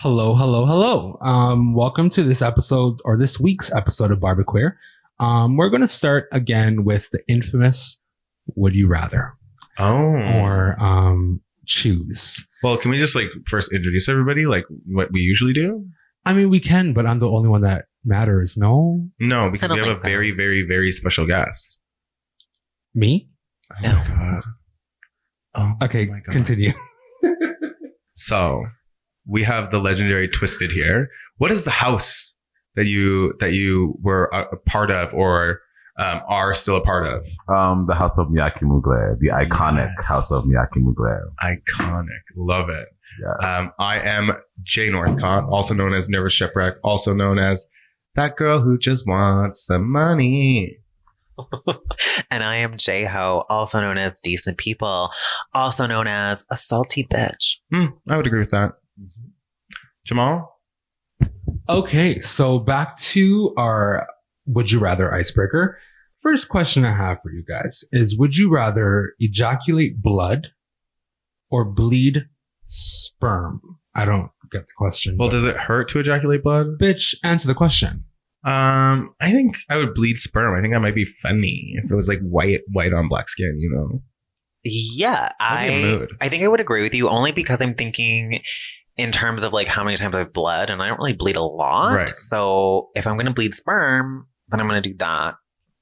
Hello, hello, hello. Welcome to this episode or this week's episode of Barbequeer. We're going to start again with the infamous Would You Rather? Or choose. Well, can we just first introduce everybody like what we usually do? I mean, we can, but I'm the only one that matters. No, because we have a very, very, very special guest. Me? Oh my God. Oh, okay, my God. Continue. So we have the legendary Twysted here. What is the house that you were a part of or are still a part of? The House of Miyaki Mugler, the iconic House of Miyaki Mugler. Iconic. Love it. Yeah. I am Jay Northcott, also known as Nervous Shipwreck, also known as that girl who just wants some money. And I am J-Ho, also known as Decent People, also known as a salty bitch. I would agree with that. Jamall? Okay, so back to our Would You Rather icebreaker. First question I have for you guys is, would you rather ejaculate blood or bleed sperm? I don't get the question. Well, does it hurt to ejaculate blood? Bitch, answer the question. I think I would bleed sperm. I think that might be funny if it was like white on black skin, you know? Yeah, I'd be in a mood. I think I would agree with you only because I'm thinking in terms of like how many times I've bled, and I don't really bleed a lot. Right. So if I'm going to bleed sperm, then I'm going to do that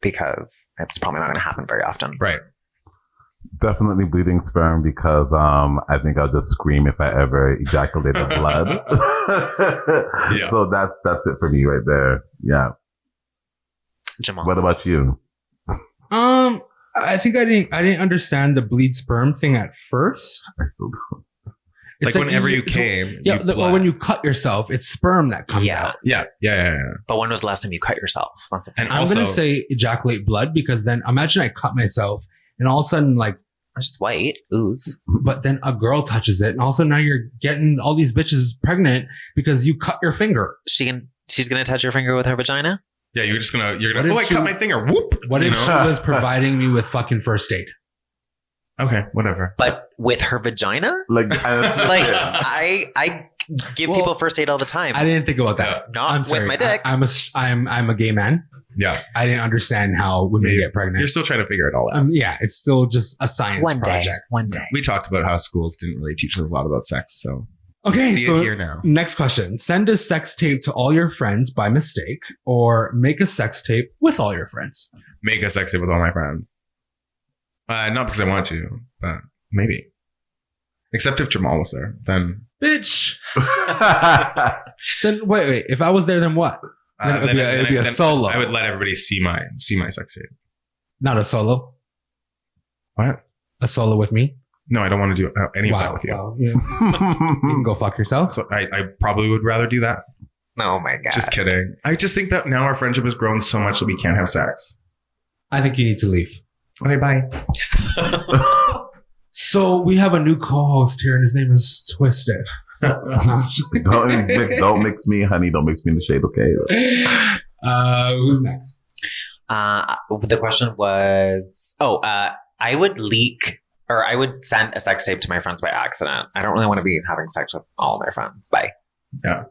because it's probably not going to happen very often. Right. Definitely bleeding sperm because I think I'll just scream if I ever ejaculate the blood. Yeah. So that's it for me right there. Yeah. Jamall. What about you? I think I didn't understand the bleed sperm thing at first. I still don't. It's Like whenever you came. Yeah, or when you cut yourself, it's sperm that comes out. Yeah. But when was the last time you cut yourself? That's the thing. And I'm also, going to say ejaculate blood because then imagine I cut myself and all of a sudden It's just white ooze. but then a girl touches it and all of a sudden now you're getting all these bitches pregnant because you cut your finger. She's going to touch your finger with her vagina? yeah, you're gonna, What oh, if I she- cut my finger. Whoop. What You if know? she was providing me with fucking first aid? Okay, whatever. But with her vagina? Like, Like I give Well, people first aid all the time. I didn't think about that. Not I'm with sorry. my dick. I'm a gay man. Yeah. I didn't understand how women get pregnant. You're still trying to figure it all out. Yeah, it's still just a science One project. day. We talked about how schools didn't really teach us a lot about sex, so Okay, see so it here now. next question. Send a sex tape to all your friends by mistake or make a sex tape with all your friends. Make a sex tape with all my friends. Not because I want to, but maybe. Except if Jamall was there, then Bitch. Then wait. If I was there, then what? Then it'd be a solo. I would let everybody see my sex tape. Not a solo. What? A solo with me. No, I don't want to do any of that Wow. with you. Wow. Yeah. You can go fuck yourself. So I probably would rather do that. Oh my God. Just kidding. I just think that now our friendship has grown so much that we can't have sex. I think you need to leave. Okay, bye. So we have a new co-host here, and his name is Twysted. Don't mix me, honey. Don't mix me in the shade, okay? Who's next? The question was, I would leak or I would send a sex tape to my friends by accident. I don't really want to be having sex with all of my friends. Bye. Yeah.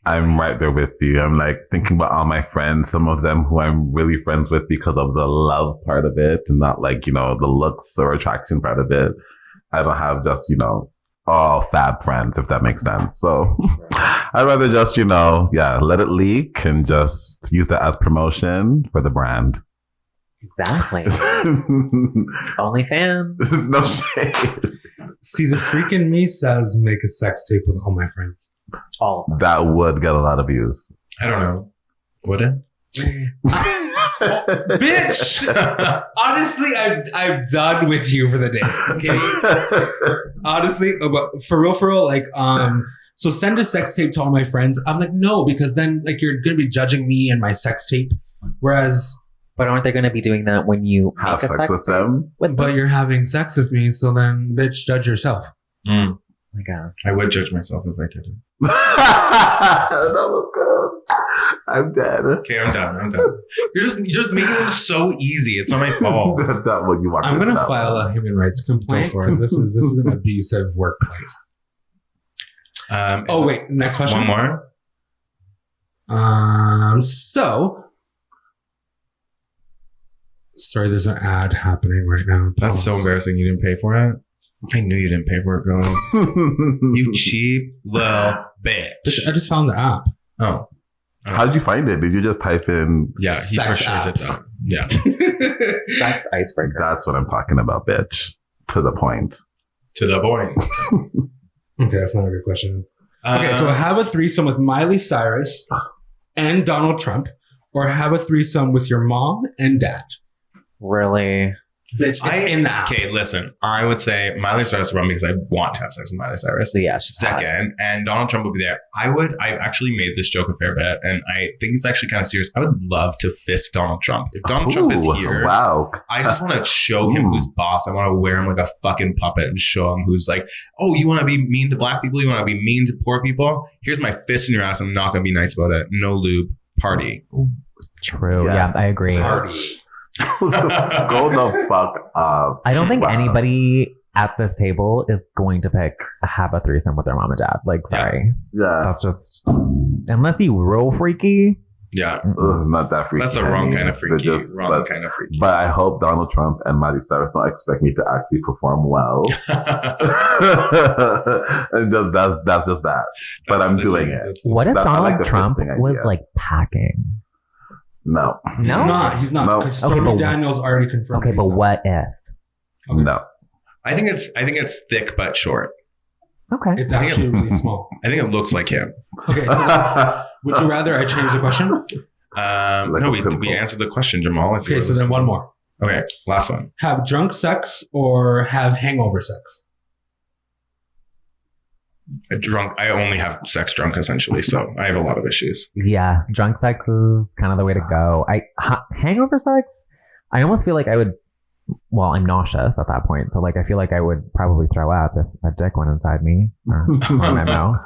I'm right there with you. I'm like thinking about all my friends, some of them who I'm really friends with because of the love part of it and not like, the looks or attraction part of it. I don't have just, all fab friends, if that makes sense. So I'd rather just, let it leak and just use that as promotion for the brand. Exactly. OnlyFans. There's no shade. See, the freaking me says make a sex tape with all my friends. All. That would get a lot of views. I don't know. Would it? Bitch! Honestly, I'm done with you for the day. Okay? Honestly, but for real, so send a sex tape to all my friends. I'm like, no, because then you're gonna be judging me and my sex tape. Whereas, But aren't they going to be doing that when you Have make a sex with them? but you're having sex with me, so then bitch, judge yourself. I guess. I would judge myself if I did it. That was good. I'm dead. Okay, I'm done. You're just making it so easy. It's not my fault. That what you want. I'm gonna file a human rights complaint. Go for it. This is an abusive workplace. Wait, next question. One more. Sorry, there's an ad happening right now. That's so embarrassing. You didn't pay for it? I knew you didn't pay for it, girl. You cheap little bitch. I just found the app. Oh. How did you find it? Did you just type in? Yeah, he Sex for sure apps. did that. Yeah. Sex icebreaker. That's what I'm talking about, bitch. To the point. To the point. Okay, that's not a good question. Okay, so have a threesome with Miley Cyrus and Donald Trump, or have a threesome with your mom and dad. Really? Bitch, it's in the app. Okay, listen. I would say Miley Cyrus run because I want to have sex with Miley Cyrus. Yes. Second, and Donald Trump would be there. I actually made this joke a fair bit, and I think it's actually kind of serious. I would love to fist Donald Trump. If Donald Trump is here, wow. I just want to show him who's boss. I want to wear him like a fucking puppet and show him who's like, oh, you want to be mean to black people? You want to be mean to poor people? Here's my fist in your ass. I'm not going to be nice about it. No lube. Party. True. Yes. Yeah, I agree. Party. Go the fuck up. I don't think Wow. anybody at this table is going to pick have a threesome with their mom and dad. Like, sorry. Yeah. That's just, unless you real freaky. Yeah. Not that freaky. That's the wrong kind of freaky. But I hope Donald Trump and Miley Cyrus don't expect me to actually perform well. And that's just that. But I'm doing it. What if I Donald like the Trump fisting was idea. like packing? No. He's not. No. Because Okay, Stormy but- Daniels already confirmed. Okay, he's but not. what if? No. I think it's thick but short. Okay. It's actually really small. I think it looks like him. Okay, so would you rather I change the question? Like No, a we pimple. answered the question, Jamall. if you Okay, were so then listening. one more. Okay, last one. Have drunk sex or have hangover sex? I only have sex drunk essentially, so I have a lot of issues. Yeah, drunk sex is kind of the way to go. Hangover sex, I almost feel like I would. Well, I'm nauseous at that point, so like I feel like I would probably throw up if a dick went inside me or in my mouth.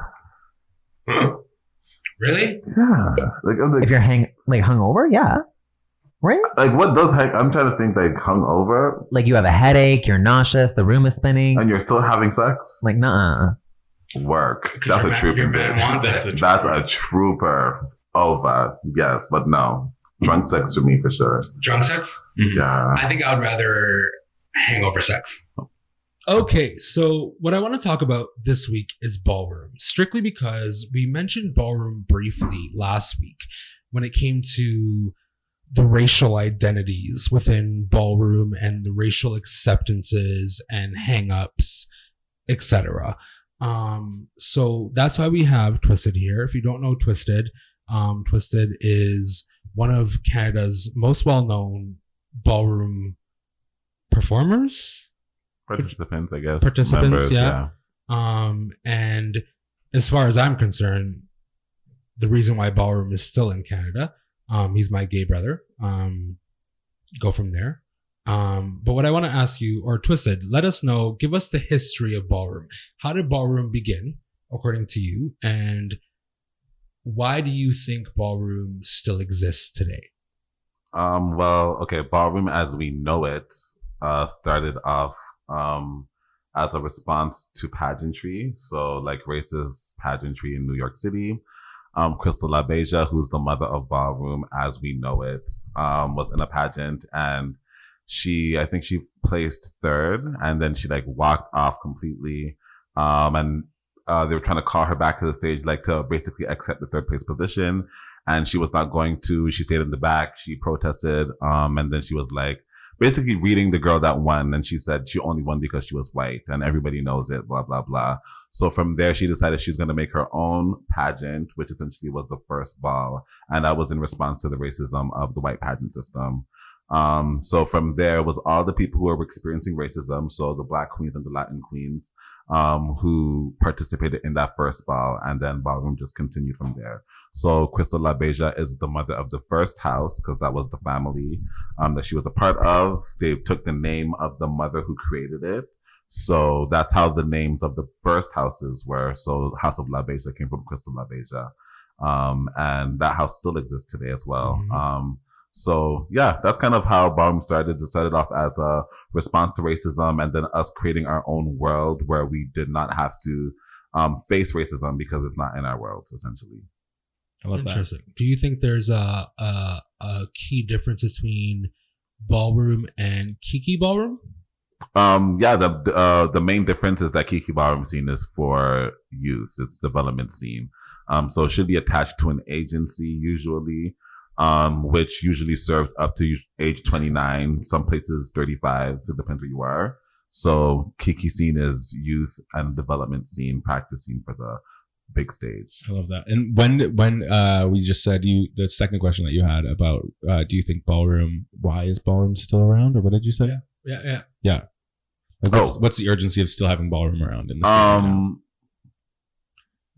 Really? Yeah. If you're hungover, yeah, right? Like what does I'm trying to think like hungover Like you have a headache, you're nauseous, the room is spinning. and you're still having sex? Like, nah. Work. That's a trooper, your man bitch. wants That's it. a That's a trooper. Over. Yes, but no. Drunk sex for me for sure. Drunk sex? Yeah. I think I would rather hangover sex. Okay, so what I want to talk about this week is ballroom, strictly because we mentioned ballroom briefly last week when it came to the racial identities within ballroom and the racial acceptances and hang-ups, etc. So that's why we have Twysted here. If you don't know Twysted, Twysted is one of Canada's most well-known ballroom performers. Participants, I guess. Participants, Members, yeah. And as far as I'm concerned, the reason why ballroom is still in Canada, he's my gay brother. Go from there. But what I want to ask you, or Twysted, let us know, give us the history of ballroom. How did ballroom begin, according to you? And why do you think ballroom still exists today? Well, okay, ballroom as we know it started off as a response to pageantry. So like racist pageantry in New York City. Crystal LaBeija, who's the mother of ballroom as we know it, was in a pageant and I think she placed third and then she like walked off completely. And they were trying to call her back to the stage, like to basically accept the third place position. And she was not going to. She stayed in the back. She protested. And then she was like, basically reading the girl that won. And she said she only won because she was white and everybody knows it, blah, blah, blah. So from there, she decided she's going to make her own pageant, which essentially was the first ball. And that was in response to the racism of the white pageant system. So from there was all the people who were experiencing racism. So the Black queens and the Latin queens, who participated in that first ball, and then ballroom just continued from there. So Crystal LaBeija is the mother of the first house because that was the family, that she was a part of. They took the name of the mother who created it. So that's how the names of the first houses were. So House of LaBeija came from Crystal LaBeija. And that house still exists today as well. Mm-hmm. So yeah, that's kind of how ballroom started. It started off as a response to racism and then us creating our own world where we did not have to face racism because it's not in our world, essentially. I love that. Interesting. Do you think there's a key difference between Ballroom and Kiki Ballroom? Yeah, the main difference is that Kiki Ballroom scene is for youth. It's development scene. So it should be attached to an agency usually, which usually serves up to age 29. Some places 35. It depends where you are. So Kiki scene is youth and development scene, practice scene for the big stage. I love that. And when we just said the second question that you had about do you think Ballroom, why is Ballroom still around, or what did you say? Yeah. Like what's the urgency of still having Ballroom around in the scene right now?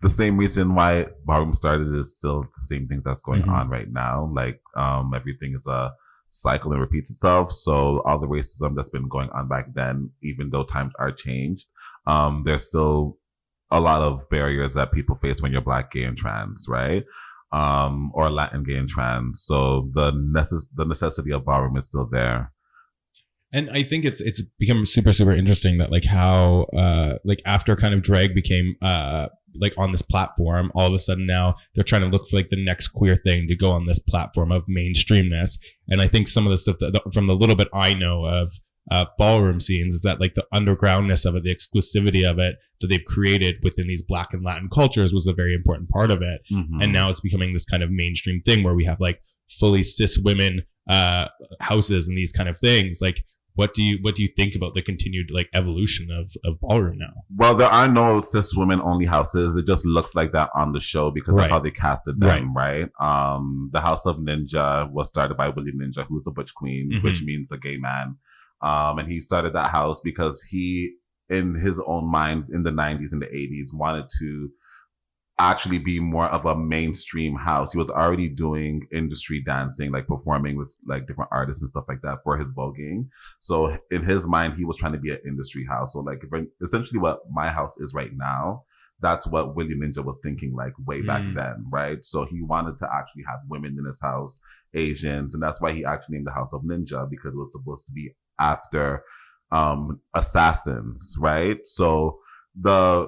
The same reason why Ballroom started is still the same thing that's going on right now. Like everything is a cycle and repeats itself. So all the racism that's been going on back then, even though times are changed, there's still a lot of barriers that people face when you're Black, gay, and trans, right? Or Latin, gay, and trans. So the necessity of Ballroom is still there. And I think it's become super, super interesting that like how like after kind of drag became like on this platform, all of a sudden now they're trying to look for like the next queer thing to go on this platform of mainstreamness. And I think some of the stuff from the little bit I know of Ballroom scenes is that like the undergroundness of it, the exclusivity of it that they've created within these Black and Latin cultures was a very important part of it. And now it's becoming this kind of mainstream thing where we have like fully cis women houses and these kind of things. Like what do you think about the continued like evolution of Ballroom now? Well, there are no cis women only houses. It just looks like that on the show because that's how they casted them, right? The House of Ninja was started by William Ninja, who's the butch queen, which means a gay man. And he started that house because he, in his own mind, in the 90s and the 80s, wanted to actually be more of a mainstream house. He was already doing industry dancing, like performing with like different artists and stuff like that for his voguing. So in his mind, he was trying to be an industry house. So like essentially what my house is right now, that's what William Ninja was thinking like way back then, right? So he wanted to actually have women in his house, Asians, and that's why he actually named the House of Ninja, because it was supposed to be after assassins, right? So the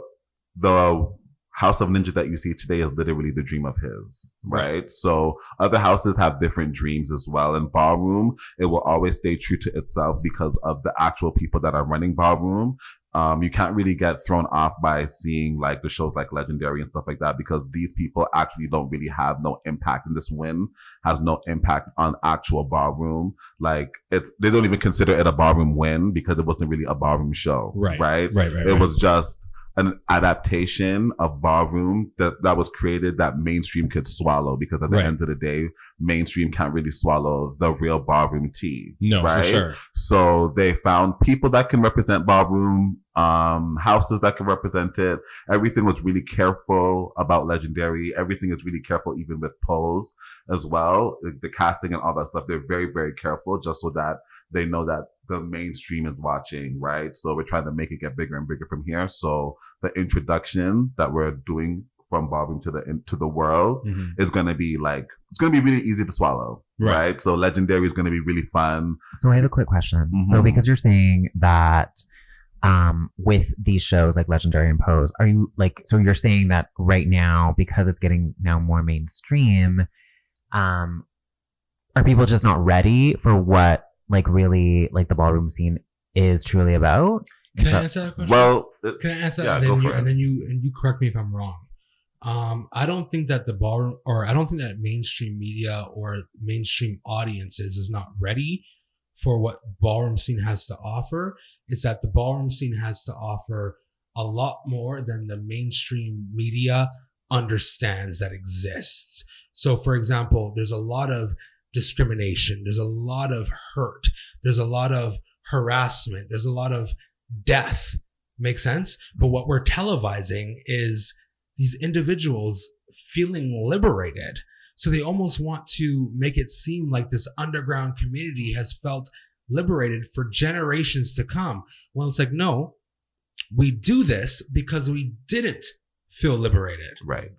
House of Ninja that you see today is literally the dream of his, right? So other houses have different dreams as well. In Ballroom, it will always stay true to itself because of the actual people that are running Ballroom. You can't really get thrown off by seeing like the shows like Legendary and stuff like that because these people actually don't really have no impact, and this win has no impact on actual Ballroom. Like they don't even consider it a Ballroom win because it wasn't really a Ballroom show, right? It was just an adaptation of Ballroom that was created that mainstream could swallow, because at the end of the day, mainstream can't really swallow the real Ballroom tea. No, right? For sure. So they found people that can represent Ballroom, houses that can represent it. Everything was really careful about Legendary. Everything is really careful, even with Pose as well. The casting and all that stuff, they're very, very careful just so that they know that the mainstream is watching, right? So we're trying to make it get bigger and bigger from here. So the introduction that we're doing from Ballroom to the world is going to be like, it's going to be really easy to swallow, right? So Legendary is going to be really fun. So I have a quick question. So because you're saying that with these shows like Legendary and Pose, are you like, so you're saying that right now, because it's getting now more mainstream, are people just not ready for what like really like the Ballroom scene is truly about? Can I answer that question? Well, can I answer that? And then you correct me if I'm wrong. I don't think that the Ballroom, or I don't think that mainstream media or mainstream audiences is not ready for what Ballroom scene has to offer. It's that the Ballroom scene has to offer a lot more than the mainstream media understands that exists. So for example, there's a lot of discrimination, there's a lot of hurt, there's a lot of harassment, there's a lot of death. Make sense? But what we're televising is these individuals feeling liberated. So they almost want to make it seem like this underground community has felt liberated for generations to come. Well, it's like, no, we do this because we didn't feel liberated. Right.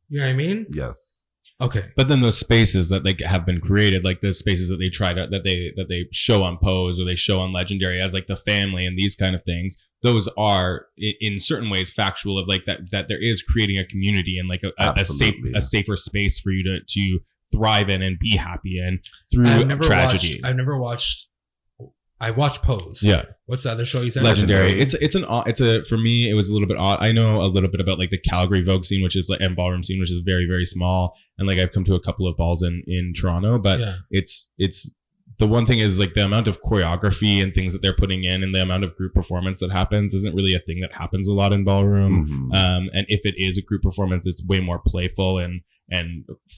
You know what I mean? Yes. Okay. But then those spaces that like have been created, like the spaces that they try to that they show on Pose or they show on Legendary as like the family and these kind of things, those are in certain ways factual of like that there is creating a community and like a safer space for you to thrive in and be happy in through tragedy. I watched Pose. Yeah. What's the other show you said? Legendary. For me, it was a little bit odd. I know a little bit about like the Calgary Vogue scene, which is like, and ballroom scene, which is very, very small. And like, I've come to a couple of balls in Toronto, but it's the one thing is like the amount of choreography and things that they're putting in and the amount of group performance that happens isn't really a thing that happens a lot in ballroom. And if it is a group performance, it's way more playful and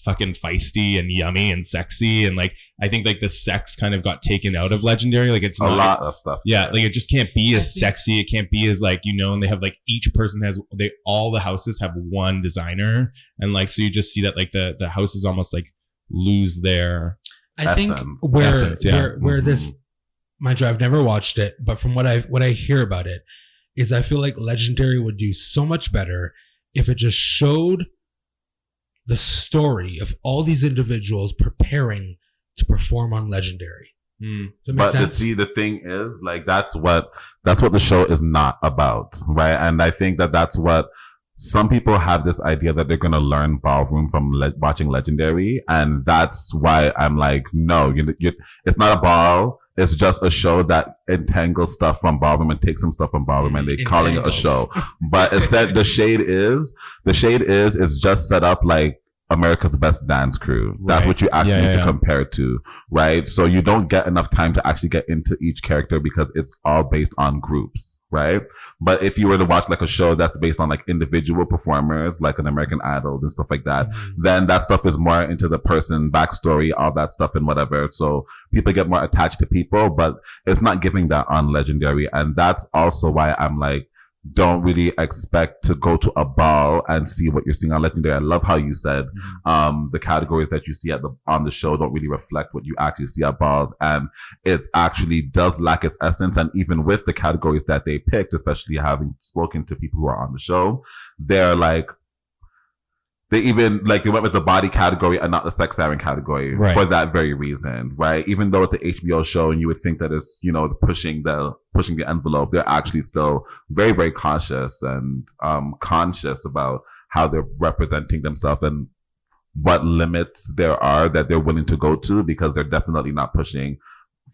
fucking feisty and yummy and sexy. And like, I think like the sex kind of got taken out of Legendary. Like it's a lot of stuff. Yeah. Like it just can't be as sexy. It can't be as like, and they have like each person all the houses have one designer. And like, so you just see that like the houses almost like lose their essence. Where this, mind you, I've never watched it, but from what I hear about it is I feel like Legendary would do so much better if it just showed the story of all these individuals preparing to perform on Legendary. But the thing is, like, that's what the show is not about, right? And I think that's what some people have this idea that they're going to learn ballroom from watching Legendary. And that's why I'm like, no, it's not a ball. It's just a show that entangles stuff from ballroom and takes some stuff from ballroom and they're calling it a show. But it said the shade is just set up like America's Best Dance Crew. That's what you actually need to compare it to, right? So you don't get enough time to actually get into each character because it's all based on groups, right? But if you were to watch like a show that's based on like individual performers, like an American Idol and stuff like that, then that stuff is more into the person, backstory, all that stuff and whatever. So people get more attached to people, but it's not giving that on Legendary. And that's also why I'm like, don't really expect to go to a ball and see what you're seeing on Legendary. I love how you said the categories that you see on the show don't really reflect what you actually see at balls, and it actually does lack its essence. And even with the categories that they picked, especially having spoken to people who are on the show, they're like, they went with the body category and not the sex siren category for that very reason, right? Even though it's an HBO show and you would think that it's, pushing the envelope, they're actually still very, very conscious and conscious about how they're representing themselves and what limits there are that they're willing to go to, because they're definitely not pushing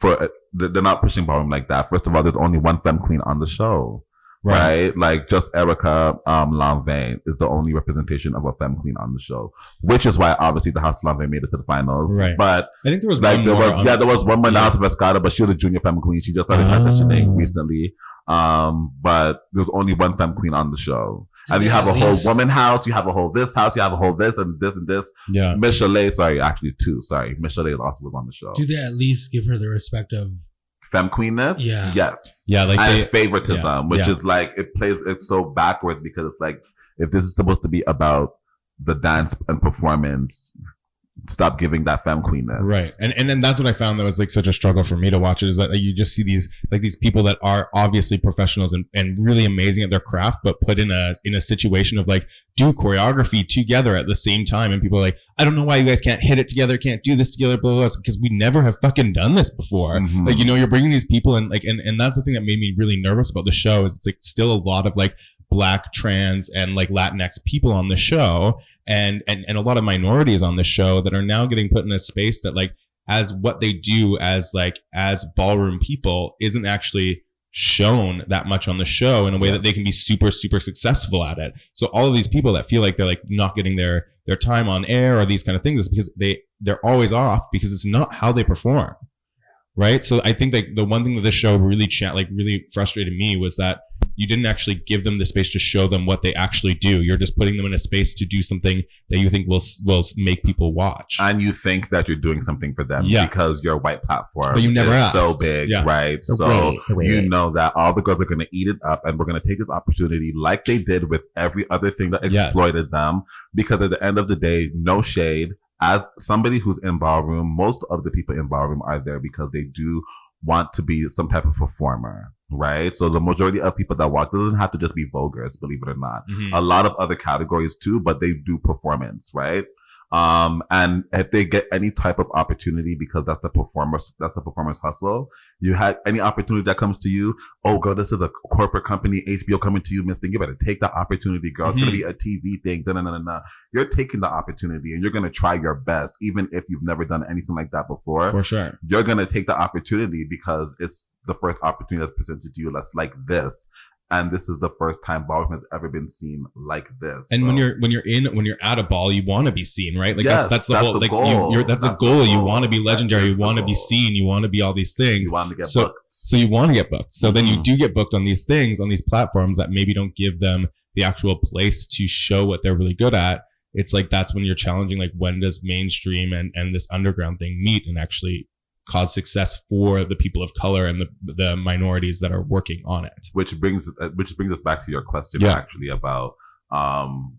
they're not pushing ballroom like that. First of all, there's only one femme queen on the show. Right? Like just Erica Lanvin is the only representation of a femme queen on the show, which is why obviously the House of Lanvin made it to the finals. Right. But I think there was there was one more in the House of Escada, but she was a junior femme queen. She just started transitioning recently. But there's only one femme queen on the show. And you have a whole woman house, you have a whole this house, you have a whole this and this and this. Yeah. Miss Chalet, actually two. Miss Chalet also was on the show. Do they at least give her the respect of femme queenness? Yeah. Yes. Yeah. Like and it's favoritism, which is like, it's so backwards, because it's like, if this is supposed to be about the dance and performance, stop giving that femme queenness. Right. And then that's what I found that was like such a struggle for me to watch it, is that like, you just see these people that are obviously professionals and really amazing at their craft, but put in a situation of like, do choreography together at the same time. And people are like, I don't know why you guys can't hit it together, can't do this together, blah, blah, blah. Because we never have fucking done this before. Mm-hmm. Like, you're bringing these people and like, and that's the thing that made me really nervous about the show, is it's like still a lot of like Black, trans, and like Latinx people on the show. And a lot of minorities on the show that are now getting put in a space that like, as what they do as ballroom people isn't actually shown that much on the show in a way that they can be super, super successful at it. So all of these people that feel like they're like not getting their time on air or these kind of things is because they're always off, because it's not how they perform. Right. So I think like the one thing that this show really really frustrated me was that you didn't actually give them the space to show them what they actually do. You're just putting them in a space to do something that you think will make people watch. And you think that you're doing something for them because your white platform but you never is asked. So big, right? So you know that all the girls are going to eat it up, and we're going to take this opportunity like they did with every other thing that exploited them. Because at the end of the day, no shade. As somebody who's in ballroom, most of the people in ballroom are there because they do want to be some type of performer, right? So the majority of people that walk doesn't have to just be vulgars, believe it or not. Mm-hmm. A lot of other categories too, but they do performance, right? And if they get any type of opportunity, because that's the performer's hustle, you had any opportunity that comes to you, oh girl, this is a corporate company, HBO coming to you, miss thing, you better take that opportunity, girl. It's going to be a TV thing. You're taking the opportunity and you're going to try your best, even if you've never done anything like that before. For sure. You're going to take the opportunity because it's the first opportunity that's presented to you that's like this. And this is the first time ballroom has ever been seen like this. And when you're at a ball, you want to be seen, right? Like yes, that's the whole, like goal. That's a goal. You want to be legendary. You want to be seen. You want to be all these things. You want to get booked. So you want to get booked. So then you do get booked on these things, on these platforms that maybe don't give them the actual place to show what they're really good at. It's like, that's when you're challenging, like, when does mainstream and this underground thing meet and actually cause success for the people of color and the minorities that are working on it. Which brings us back to your question, actually, about the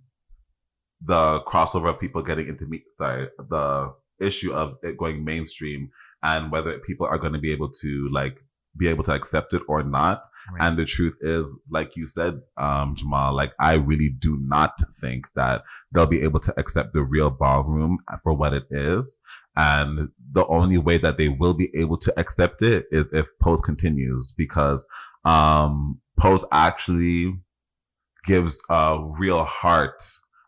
crossover of people getting into the issue of it going mainstream and whether people are going to be able to accept it or not. Right. And the truth is, like you said, Jamall, like, I really do not think that they'll be able to accept the real ballroom for what it is. And the only way that they will be able to accept it is if Pose continues, because Pose actually gives a real heart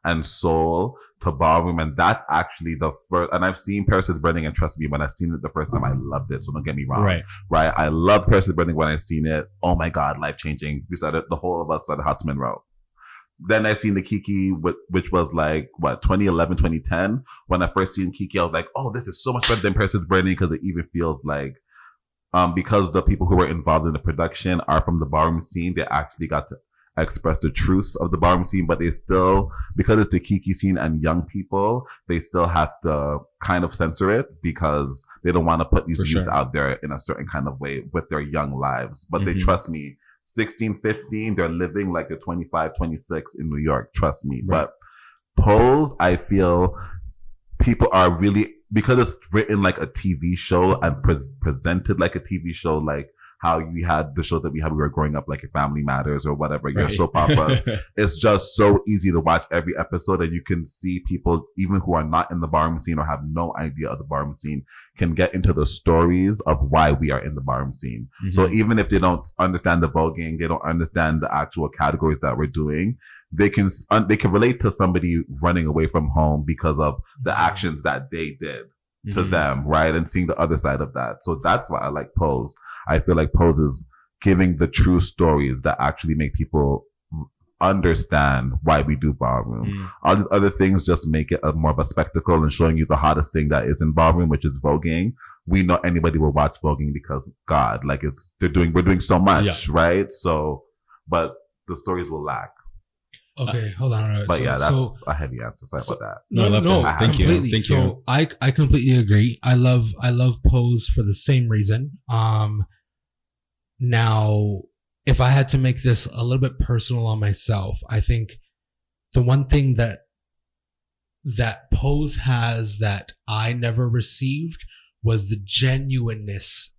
and soul to ballroom, and that's actually the first. And I've seen Paris is Burning, and trust me, when I've seen it the first time, I loved it. So don't get me wrong, right? I loved Paris is Burning when I seen it. Oh my god, life changing. We started, the whole of us started House Monroe. Then I seen the Kiki, which was like, 2011, 2010. When I first seen Kiki, I was like, oh, this is so much better than Paris is Burning, because it even feels like, because the people who were involved in the production are from the ballroom scene, they actually got to express the truths of the ballroom scene, but they still, because it's the Kiki scene and young people, they still have to kind of censor it because they don't want to put these youth out there in a certain kind of way with their young lives. But they trust me. 16, 15, they're living like a 25, 26 in New York. Trust me. Right. But Pose, I feel people are really, because it's written like a TV show and presented like a TV show, like how you had the show that we had when we were growing up, like Your Family Matters or whatever, your soap operas. It's just so easy to watch every episode, and you can see people, even who are not in the ballroom scene or have no idea of the ballroom scene, can get into the stories of why we are in the ballroom scene. So even if they don't understand the voguing, they don't understand the actual categories that we're doing, they can relate to somebody running away from home because of the actions that they did to them, right? And seeing the other side of that. So that's why I like Pose. I feel like Pose is giving the true stories that actually make people understand why we do ballroom. All these other things just make it more of a spectacle and showing you the hottest thing that is in ballroom, which is voguing. We know anybody will watch voguing because God, like we're doing so much, right? So, but the stories will lack. Okay, hold on. But that's a heavy answer. Sorry about that. No, thank you. Thank you. So I completely agree. I love Pose for the same reason. Now, if I had to make this a little bit personal on myself, I think the one thing that Pose has that I never received was the genuineness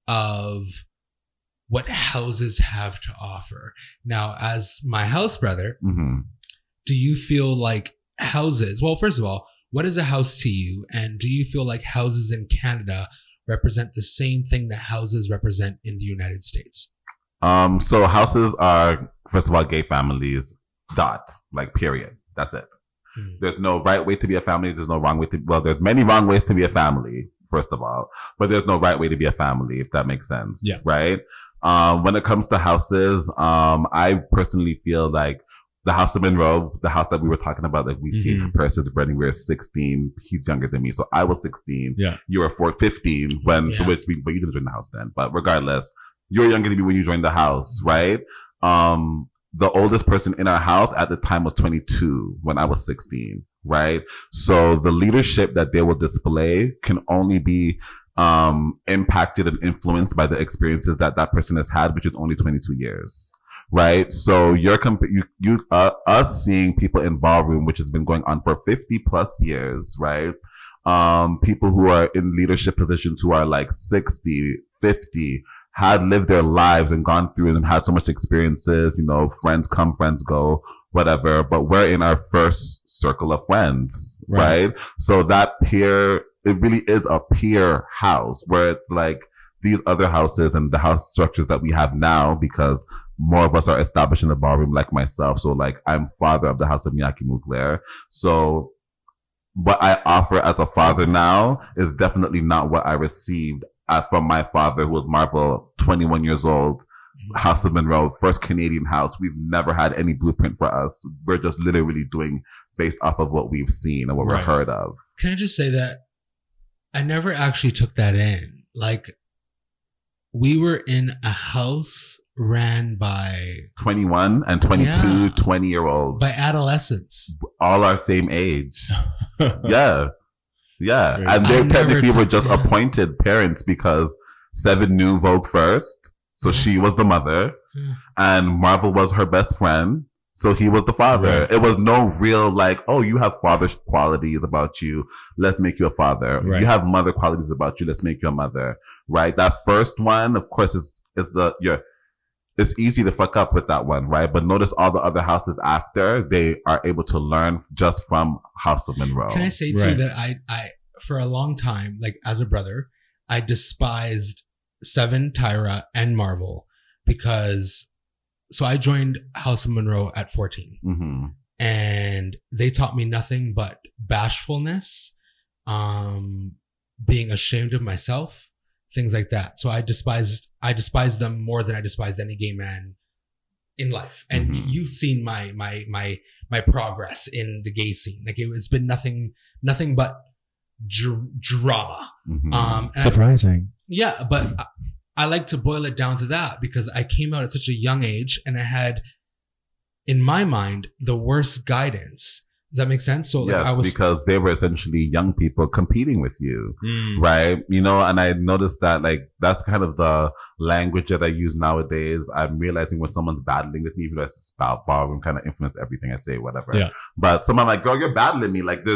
of what houses have to offer. Now, as my house brother, do you feel like houses, well, first of all, what is a house to you? And do you feel like houses in Canada represent the same thing that houses represent in the United States? So houses are, first of all, gay families, period. That's it. There's no right way to be a family. There's no wrong way there's many wrong ways to be a family, first of all, but there's no right way to be a family, if that makes sense. Yeah. Right? When it comes to houses, I personally feel like the House of Monroe, the house that we were talking about, like we seen Paris is Burning, we were 16. He's younger than me. So I was 16. Yeah. You were 15 but you didn't join the house then. But regardless, you were younger than me when you joined the house, right? The oldest person in our house at the time was 22 when I was 16, right? So the leadership that they will display can only be impacted and influenced by the experiences that person has had, which is only 22 years. Right. So us seeing people in ballroom, which has been going on for 50 plus years, right? People who are in leadership positions who are like 60, 50, had lived their lives and gone through and had so much experiences, friends come, friends go, whatever, but we're in our first circle of friends, right? So that peer, it really is a peer house where like these other houses and the house structures that we have now, because more of us are established in the ballroom, like myself. So like I'm father of the House of Miyaki Mugler. So what I offer as a father now is definitely not what I received from my father, who was Marvel, 21 years old, House of Monroe, first Canadian house. We've never had any blueprint for us. We're just literally doing based off of what we've seen and what we're heard of. Can I just say that I never actually took that in? Like, we were in a house ran by 21 and 22, 20-year-olds. By adolescents. All our same age. Yeah. And they technically were just appointed parents because Seven knew Vogue first. So she was the mother and Marvel was her best friend. So he was the father. It was no real like, oh, you have father qualities about you. Let's make you a father. You have mother qualities about you. Let's make you a mother. Right. That first one, of course, it's easy to fuck up with that one. Right. But notice all the other houses after, they are able to learn just from House of Monroe. Can I say to you that I, for a long time, like as a brother, I despised Seven, Tyra, and Marvel because, so I joined House of Monroe at 14 and they taught me nothing but bashfulness, being ashamed of myself, things like that. So I despised them more than I despised any gay man in life. And you've seen my progress in the gay scene. Like it's been nothing but drama. Surprising. But I like to boil it down to that because I came out at such a young age and I had, in my mind, the worst guidance. Does that make sense? So yes, because they were essentially young people competing with you, right? You know, and I noticed that like that's kind of the language that I use nowadays. I'm realizing when someone's battling with me, even though it's about ballroom kind of influence everything I say, whatever. Yeah. But someone like, girl, you're battling me. Like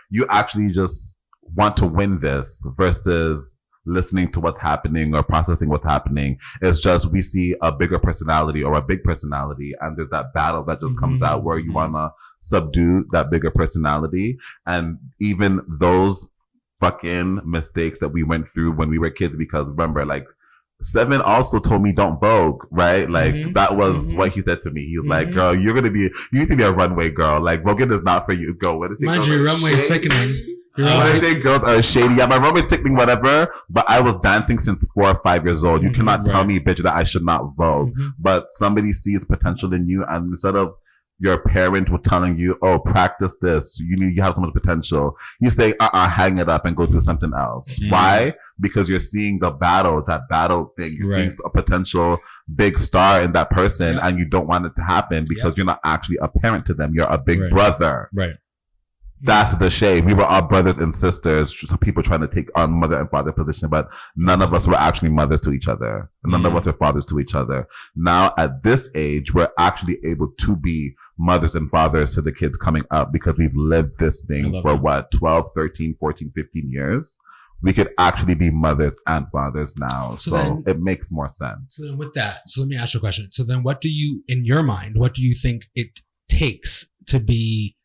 you actually just want to win this versus listening to what's happening or processing what's happening. It's just we see a bigger personality or a big personality and there's that battle that just comes out where you want to subdue that bigger personality. And even those fucking mistakes that we went through when we were kids, because remember, like Seven also told me don't Vogue, right? Like that was what he said to me. He was like, girl, you need to be a runway girl. Like Vogue is not for you. Go. What is it? Mind you, runway is sickening. When I say girls are shady, yeah, my runway's tickling, whatever, but I was dancing since 4 or 5 years old. You cannot tell me, bitch, that I should not Vogue. But somebody sees potential in you, and instead of your parent telling you, oh, practice this, you have so much potential, you say, hang it up and go do something else. Why? Because you're seeing that battle thing. You're seeing a potential big star in that person, and you don't want it to happen because you're not actually a parent to them. You're a big brother. Right. That's the shame. We were all brothers and sisters, some people trying to take on mother and father position, but none of us were actually mothers to each other. None of us were fathers to each other. Now, at this age, we're actually able to be mothers and fathers to the kids coming up because we've lived this thing for 12, 13, 14, 15 years. We could actually be mothers and fathers now. So it makes more sense. So then with that, so let me ask you a question. So then in your mind, what do you think it takes to be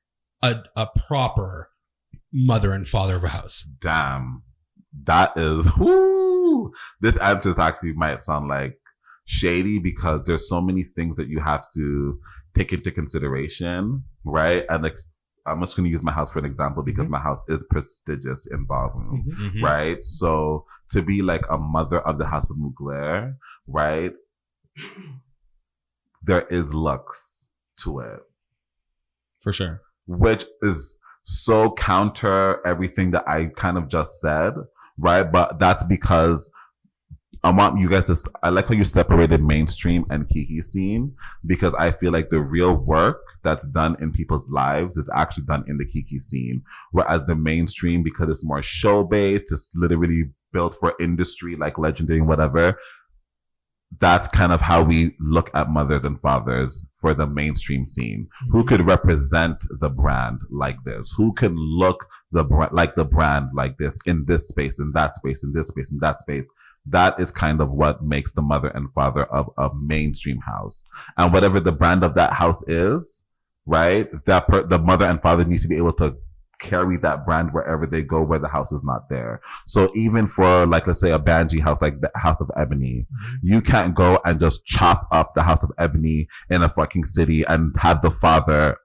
a proper mother and father of a house? Damn. That is, this answer actually might sound like shady because there's so many things that you have to take into consideration, right? And I'm just going to use my house for an example because my house is prestigious in Ballroom, right? So to be like a mother of the House of Mugler, right? There is looks to it. For sure. Which is so counter everything that I kind of just said, right? But that's because I want you guys to, I like how you separated mainstream and Kiki scene because I feel like the real work that's done in people's lives is actually done in the Kiki scene. Whereas the mainstream, because it's more show based, it's literally built for industry like Legendary and whatever. That's kind of how we look at mothers and fathers for the mainstream scene. Who could represent the brand like this? Who can look like the brand like this in this space, in that space, in this space, in that space? That is kind of what makes the mother and father of a mainstream house. And whatever the brand of that house is, right? The mother and father needs to be able to carry that brand wherever they go, where the house is not there. So even for, like, let's say a Banji house, like the House of Ebony, you can't go and just chop up the House of Ebony in a fucking city and have the father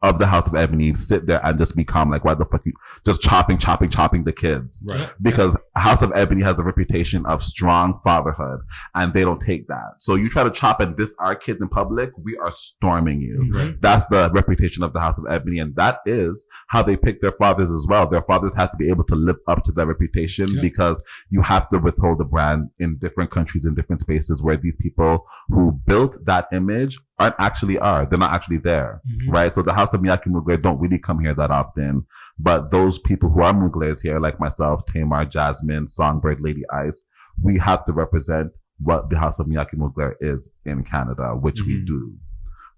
of the House of Ebony sit there and just become like, why the fuck you just chopping the kids? Right. Because House of Ebony has a reputation of strong fatherhood, and they don't take that. So you try to chop and diss our kids in public, we are storming you. Right. That's the reputation of the House of Ebony, and that is how they pick their fathers as well. Their fathers have to be able to live up to that reputation, because you have to withhold the brand in different countries, in different spaces where these people who built that image they're not actually there, right? So the House of Miyaki Mugler don't really come here that often, but those people who are Muglers here, like myself, Tamar, Jasmine, Songbird, Lady Ice, we have to represent what the House of Miyaki Mugler is in Canada, which we do,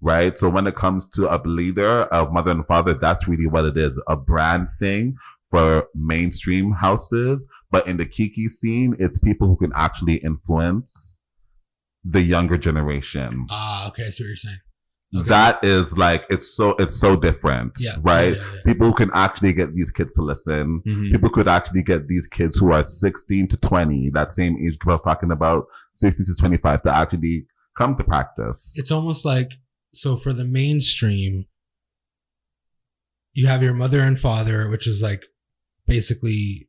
right? So when it comes to a leader of mother and father, that's really what it is, a brand thing for mainstream houses. But in the Kiki scene, it's people who can actually influence the younger generation. Okay, I see what you're saying. Okay. That is like, it's so different, right? Yeah. People who can actually get these kids to listen. People could actually get these kids who are 16 to 20, that same age group I was talking about, 16 to 25, to actually come to practice. It's almost like, so for the mainstream, you have your mother and father, which is like basically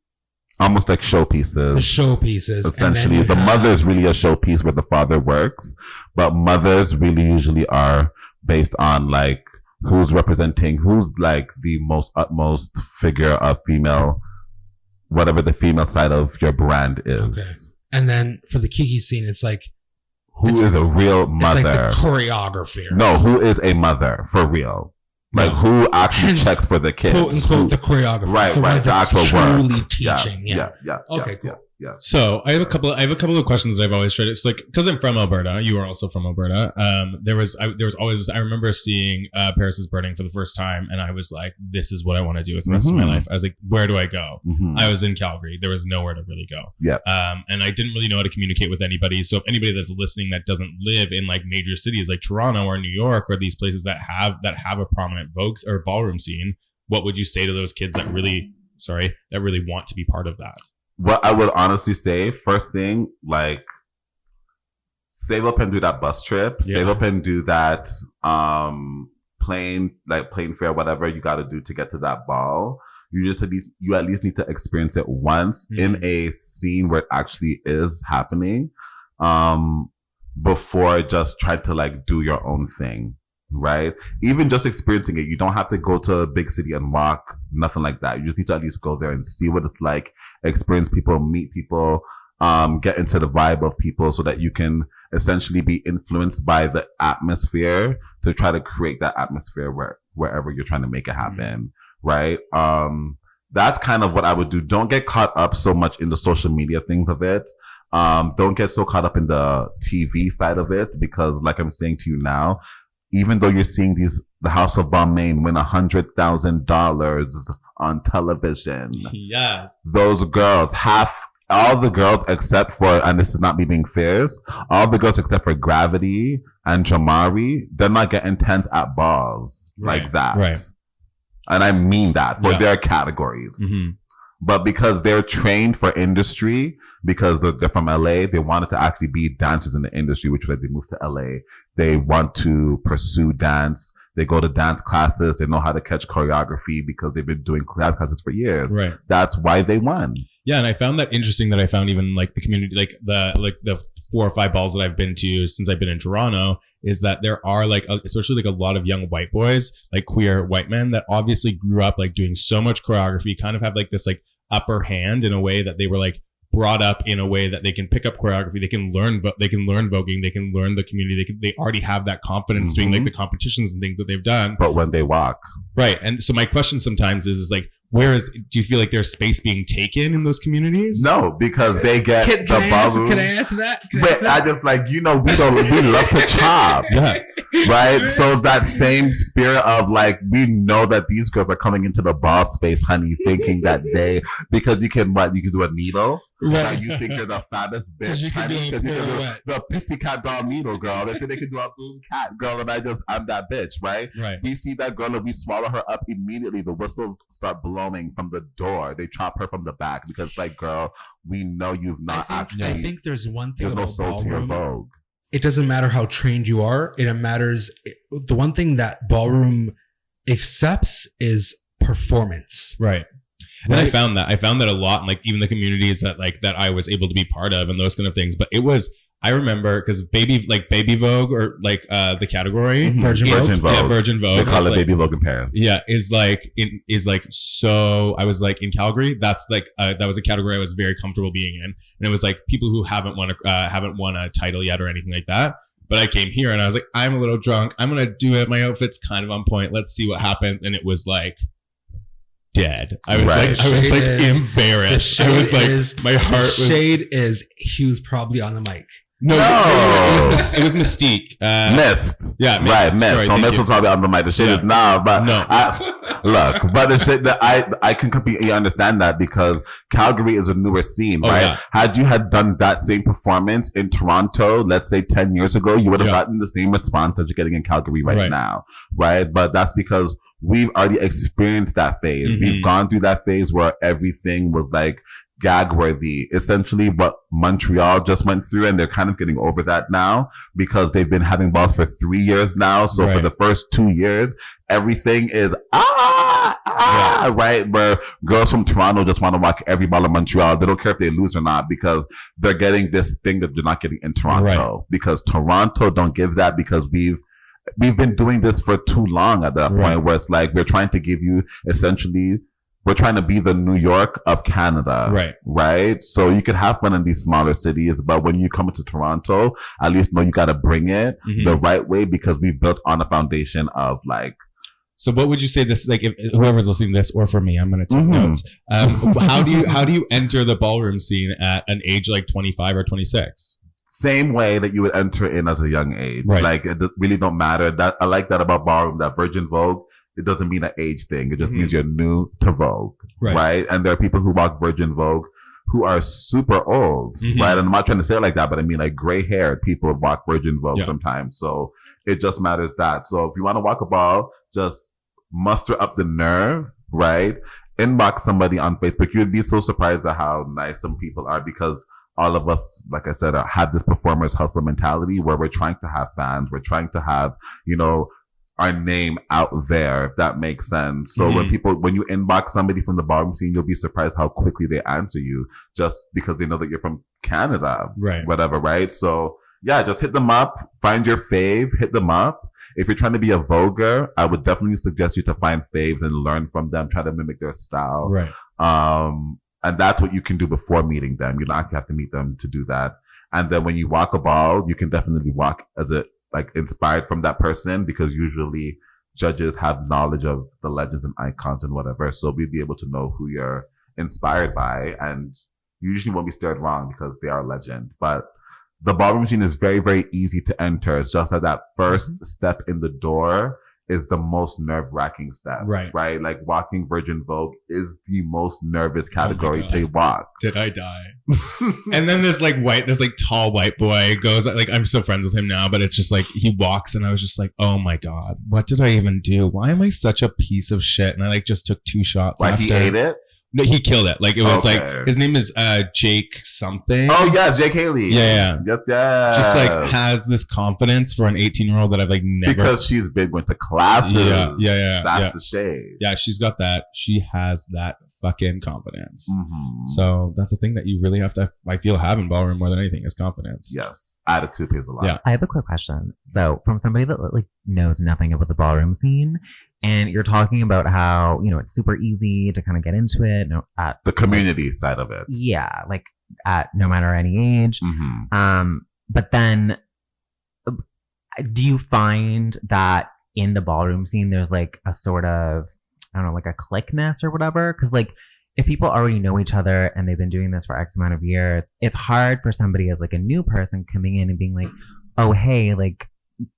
almost like showpieces. The showpieces. Essentially, the mother is really a showpiece where the father works, but mothers really usually are based on like who's like the most utmost figure of female, whatever the female side of your brand is. Okay. And then for the Kiki scene, it's like, who is a real mother? It's like the choreographer. No, who is a mother for real? Like who actually checks for the kids? Quote unquote, the choreographer. Right. The actual truly work. teaching. Yeah. Okay, cool. Yeah. So I have a couple of questions that I've always tried. It's like, because I'm from Alberta, you are also from Alberta. There was always, I remember seeing Paris is Burning for the first time, and I was like, this is what I want to do with the rest of my life. I was like, where do I go? I was in Calgary. There was nowhere to really go. Yeah. And I didn't really know how to communicate with anybody. So if anybody that's listening that doesn't live in like major cities like Toronto or New York or these places that have a prominent Vogue or ballroom scene, what would you say to those kids that really want to be part of that? What I would honestly say, first thing, like, save up and do that bus trip. Yeah. Save up and do that plane fare, whatever you got to do to get to that ball. You at least need to experience it once in a scene where it actually is happening, before just try to like do your own thing. Right? Even just experiencing it, you don't have to go to a big city and walk, nothing like that. You just need to at least go there and see what it's like, experience people, meet people, get into the vibe of people so that you can essentially be influenced by the atmosphere to try to create that atmosphere wherever you're trying to make it happen. Right? That's kind of what I would do. Don't get caught up so much in the social media things of it. Don't get so caught up in the TV side of it, because like I'm saying to you now, even though you're seeing the House of Balmain win $100,000 on television. Yes. Those girls, all the girls except for, and this is not me being fierce, all the girls except for Gravity and Jamari, they're not getting tens at balls like that. Right. And I mean that for their categories. But because they're trained for industry, because they're from LA, they wanted to actually be dancers in the industry, which was like they moved to LA. They want to pursue dance. They go to dance classes. They know how to catch choreography because they've been doing dance classes for years. Right. That's why they won. Yeah. And I found that interesting that I found even like the community, like the 4 or 5 balls that I've been to since I've been in Toronto, is that there are like, especially like a lot of young white boys, like queer white men that obviously grew up like doing so much choreography, kind of have like this like upper hand in a way that they were like brought up in a way that they can pick up choreography, they can learn voguing, they can learn the community, they already have that confidence doing like the competitions and things that they've done. But when they walk, right? And so my question sometimes is like, do you feel like there's space being taken in those communities? No, because they get the ballroom. Can I answer that? I just like, we love to chop. Yeah. Right? So that same spirit of like, we know that these girls are coming into the ball space, honey, thinking that because you can do a needle. Now you think you're the fattest 'Cause you bitch. can do a Because you can do pirouette. the pussycat doll needle, girl. They think they can do a boom cat, girl, and I'm that bitch, right? Right. We see that girl and we swallow her up immediately. The whistles start blowing from the door. They chop her from the back because, like, girl, we know you've not actually. I think there's one thing There's no about soul to your ballroom. Vogue. It doesn't matter how trained you are. It matters. The one thing that ballroom accepts is performance. Right. And Right. I found that a lot in like even the communities that I was able to be part of and those kind of things. But it was, I remember because baby Vogue or like the category Mhm. Virgin Vogue. Yeah, Virgin Vogue. They call it like, Baby Vogue in Paris. Yeah, is like so. I was like in Calgary. That's like that was a category I was very comfortable being in, and it was like people who haven't won a title yet or anything like that. But I came here and I was like, I'm a little drunk. I'm gonna do it. My outfit's kind of on point. Let's see what happens. And it was like dead. I was Right. embarrassed. I was like, my heart was. Shade is he was probably on the mic. No, No. it was Mystique. Mist. Yeah, Mist. Right, Mist. Sorry, So thank Mist you. was probably on the mic. The shit is nah, but No. look, but the shit that I can completely understand that because Calgary is a newer scene, Oh, right? yeah. Had you had done that same performance in Toronto, let's say 10 years ago, you would have Yeah. gotten the same response that you're getting in Calgary right Right. now, right? But that's because we've already experienced that phase. Mhm. We've gone through that phase where everything was like gag worthy, essentially what Montreal just went through, and they're kind of getting over that now because they've been having balls for 3 years now. So for Right. the first 2 years, everything is right? Where girls from Toronto just want to walk every ball in Montreal. They don't care if they lose or not because they're getting this thing that they're not getting in Toronto because Toronto don't give that because we've been doing this for too long at that Right. point where it's like we're trying to give you essentially we're trying to be the New York of Canada. Right. Right. So you could have fun in these smaller cities, but when you come to Toronto, at least know you got to bring it Mhm. the right way because we built on a foundation of like, So what would you say this, like if whoever's listening to this or for me, I'm going to take Mhm. notes. How do you enter the ballroom scene at an age like 25 or 26? same way that you would enter in as a young age. Right. Like really don't matter. That I like that about Ballroom, that Virgin Vogue. It doesn't mean an age thing. It just Mhm. means you're new to Vogue. Right. And there are people who walk Virgin Vogue who are super old. Mhm. Right. And I'm not trying to say it like that, but I mean like gray haired people walk Virgin Vogue Yeah. sometimes. So it just matters that. So if you want to walk a ball, just muster up the nerve. Right. Inbox somebody on Facebook. You'd be so surprised at how nice some people are because all of us, like I said, have this performers hustle mentality where we're trying to have fans. We're trying to have, our name out there, if that makes sense. So Mhm. when you inbox somebody from the ballroom scene, you'll be surprised how quickly they answer you just because they know that you're from Canada, Right. whatever, right? So yeah, just hit them up, find your fave, hit them up. If you're trying to be a voguer, I would definitely suggest you to find faves and learn from them, try to mimic their style. Right. And that's what you can do before meeting them. You don't actually have to meet them to do that. And then when you walk a ball, you can definitely walk as inspired from that person because usually judges have knowledge of the legends and icons and whatever. So we'd be able to know who you're inspired by and you usually won't be steered wrong because they are a legend. But the ballroom scene is very, very easy to enter. It's just that first step in the door is the most nerve-wracking step. Right. Right? Like walking Virgin Vogue is the most nervous category God. to walk. Did I die? And then this tall white boy goes, like, I'm still friends with him now, but it's just like, he walks and I was just like, oh my God, what did I even do? Why am I such a piece of shit? And I just took 2 shots. Like he ate it? No, he killed it. Like it was Okay. his name is Jake something. Oh yes, Jake Haley. Yeah. Yes. Just has this confidence for an 18-year-old that I've never. Because she's been went to classes. Yeah. That's the shade. Yeah, she's got that. She has that fucking confidence. Mm-hmm. So that's a thing that you really have to, I feel, have in ballroom more than anything is confidence. Yes, attitude plays a lot. Yeah. I have a quick question. So, from somebody that knows nothing about the ballroom scene, and you're talking about how it's super easy to kind of get into it. At The community side of it. yeah, at no matter any age. Mm-hmm. But then, do you find that in the ballroom scene, there's a sort of, I don't know, a cliqueness or whatever? Because if people already know each other and they've been doing this for X amount of years, it's hard for somebody as a new person coming in and being like, oh, hey,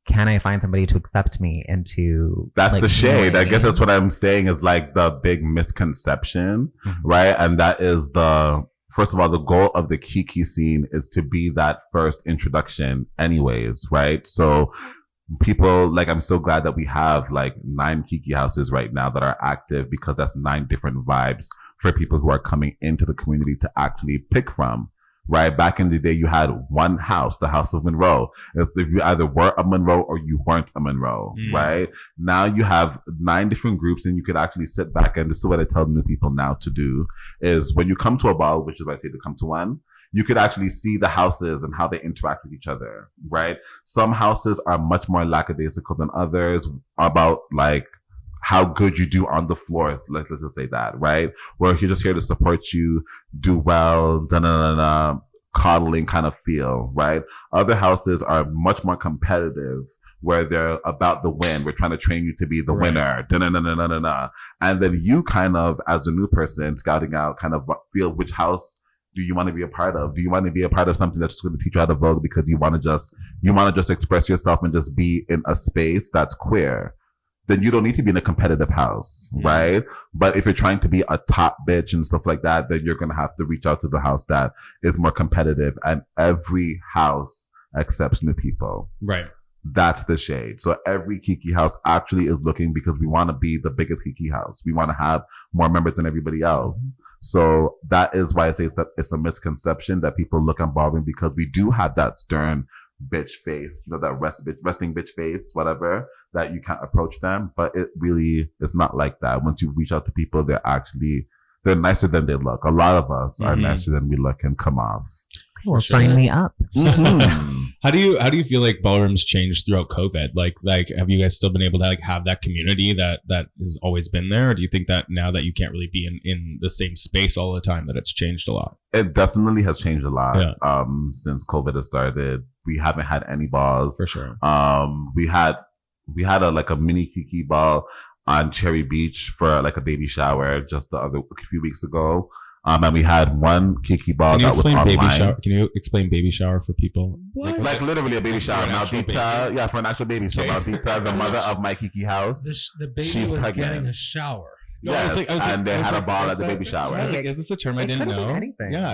can I find somebody to accept me into? That's the shade. I guess mean? that's what I'm saying is the big misconception, Mhm. right? And that is the first of all, the goal of the Kiki scene is to be that first introduction anyways, right? So people, like, I'm so glad that we have like 9 Kiki houses right now that are active, because that's 9 different vibes for people who are coming into the community to actually pick from. Right? Back in the day, you had one house, the House of Monroe. It's if you either were a Monroe or you weren't a Monroe, right? Now you have 9 different groups, and you could actually sit back, and this is what I tell new people now to do, is when you come to a ball, which is why I say to come to one, you could actually see the houses and how they interact with each other, right? Some houses are much more lackadaisical than others about like how good you do on the floor. Let's just say that, right? Where you're just here to support you, do well, coddling kind of feel, right? Other houses are much more competitive, where they're about the win. We're trying to train you to be the winner. And then you kind of, as a new person scouting out, kind of feel which house do you want to be a part of? Do you want to be a part of something that's just going to teach you how to vote because you want to just express yourself and just be in a space that's queer? Then you don't need to be in a competitive house, right? But if you're trying to be a top bitch and stuff like that, then you're going to have to reach out to the house that is more competitive. And every house accepts new people. Right. That's the shade. So every Kiki house actually is looking, because we want to be the biggest Kiki house. We want to have more members than everybody else. So that is why I say it's a misconception that people look on Ballroom, because we do have that stern bitch face, that resting bitch face, whatever, that you can't approach them. But it really is not like that. Once you reach out to people, they're nicer than they look. A lot of us are nicer than we look and come off. Well, sign me up. How do you feel like Ballroom's changed throughout COVID? Like have you guys still been able to like have that community that has always been there? Or do you think that now that you can't really be in the same space all the time, that it's changed a lot? It definitely has changed a lot. Yeah. Since COVID has started. We haven't had any balls. For sure. We had a mini Kiki ball on Cherry Beach for like a baby shower just a few weeks ago. And we had one Kiki ball that was online. Can you explain baby shower for people? What? Like literally a baby shower. Maldita, yeah, for an actual baby. So Maldita, the mother of my Kiki house, the baby she's was pregnant. Getting a shower. No, yes, and they had a ball at the baby shower. I was like, is this a term I didn't know? Yeah, no.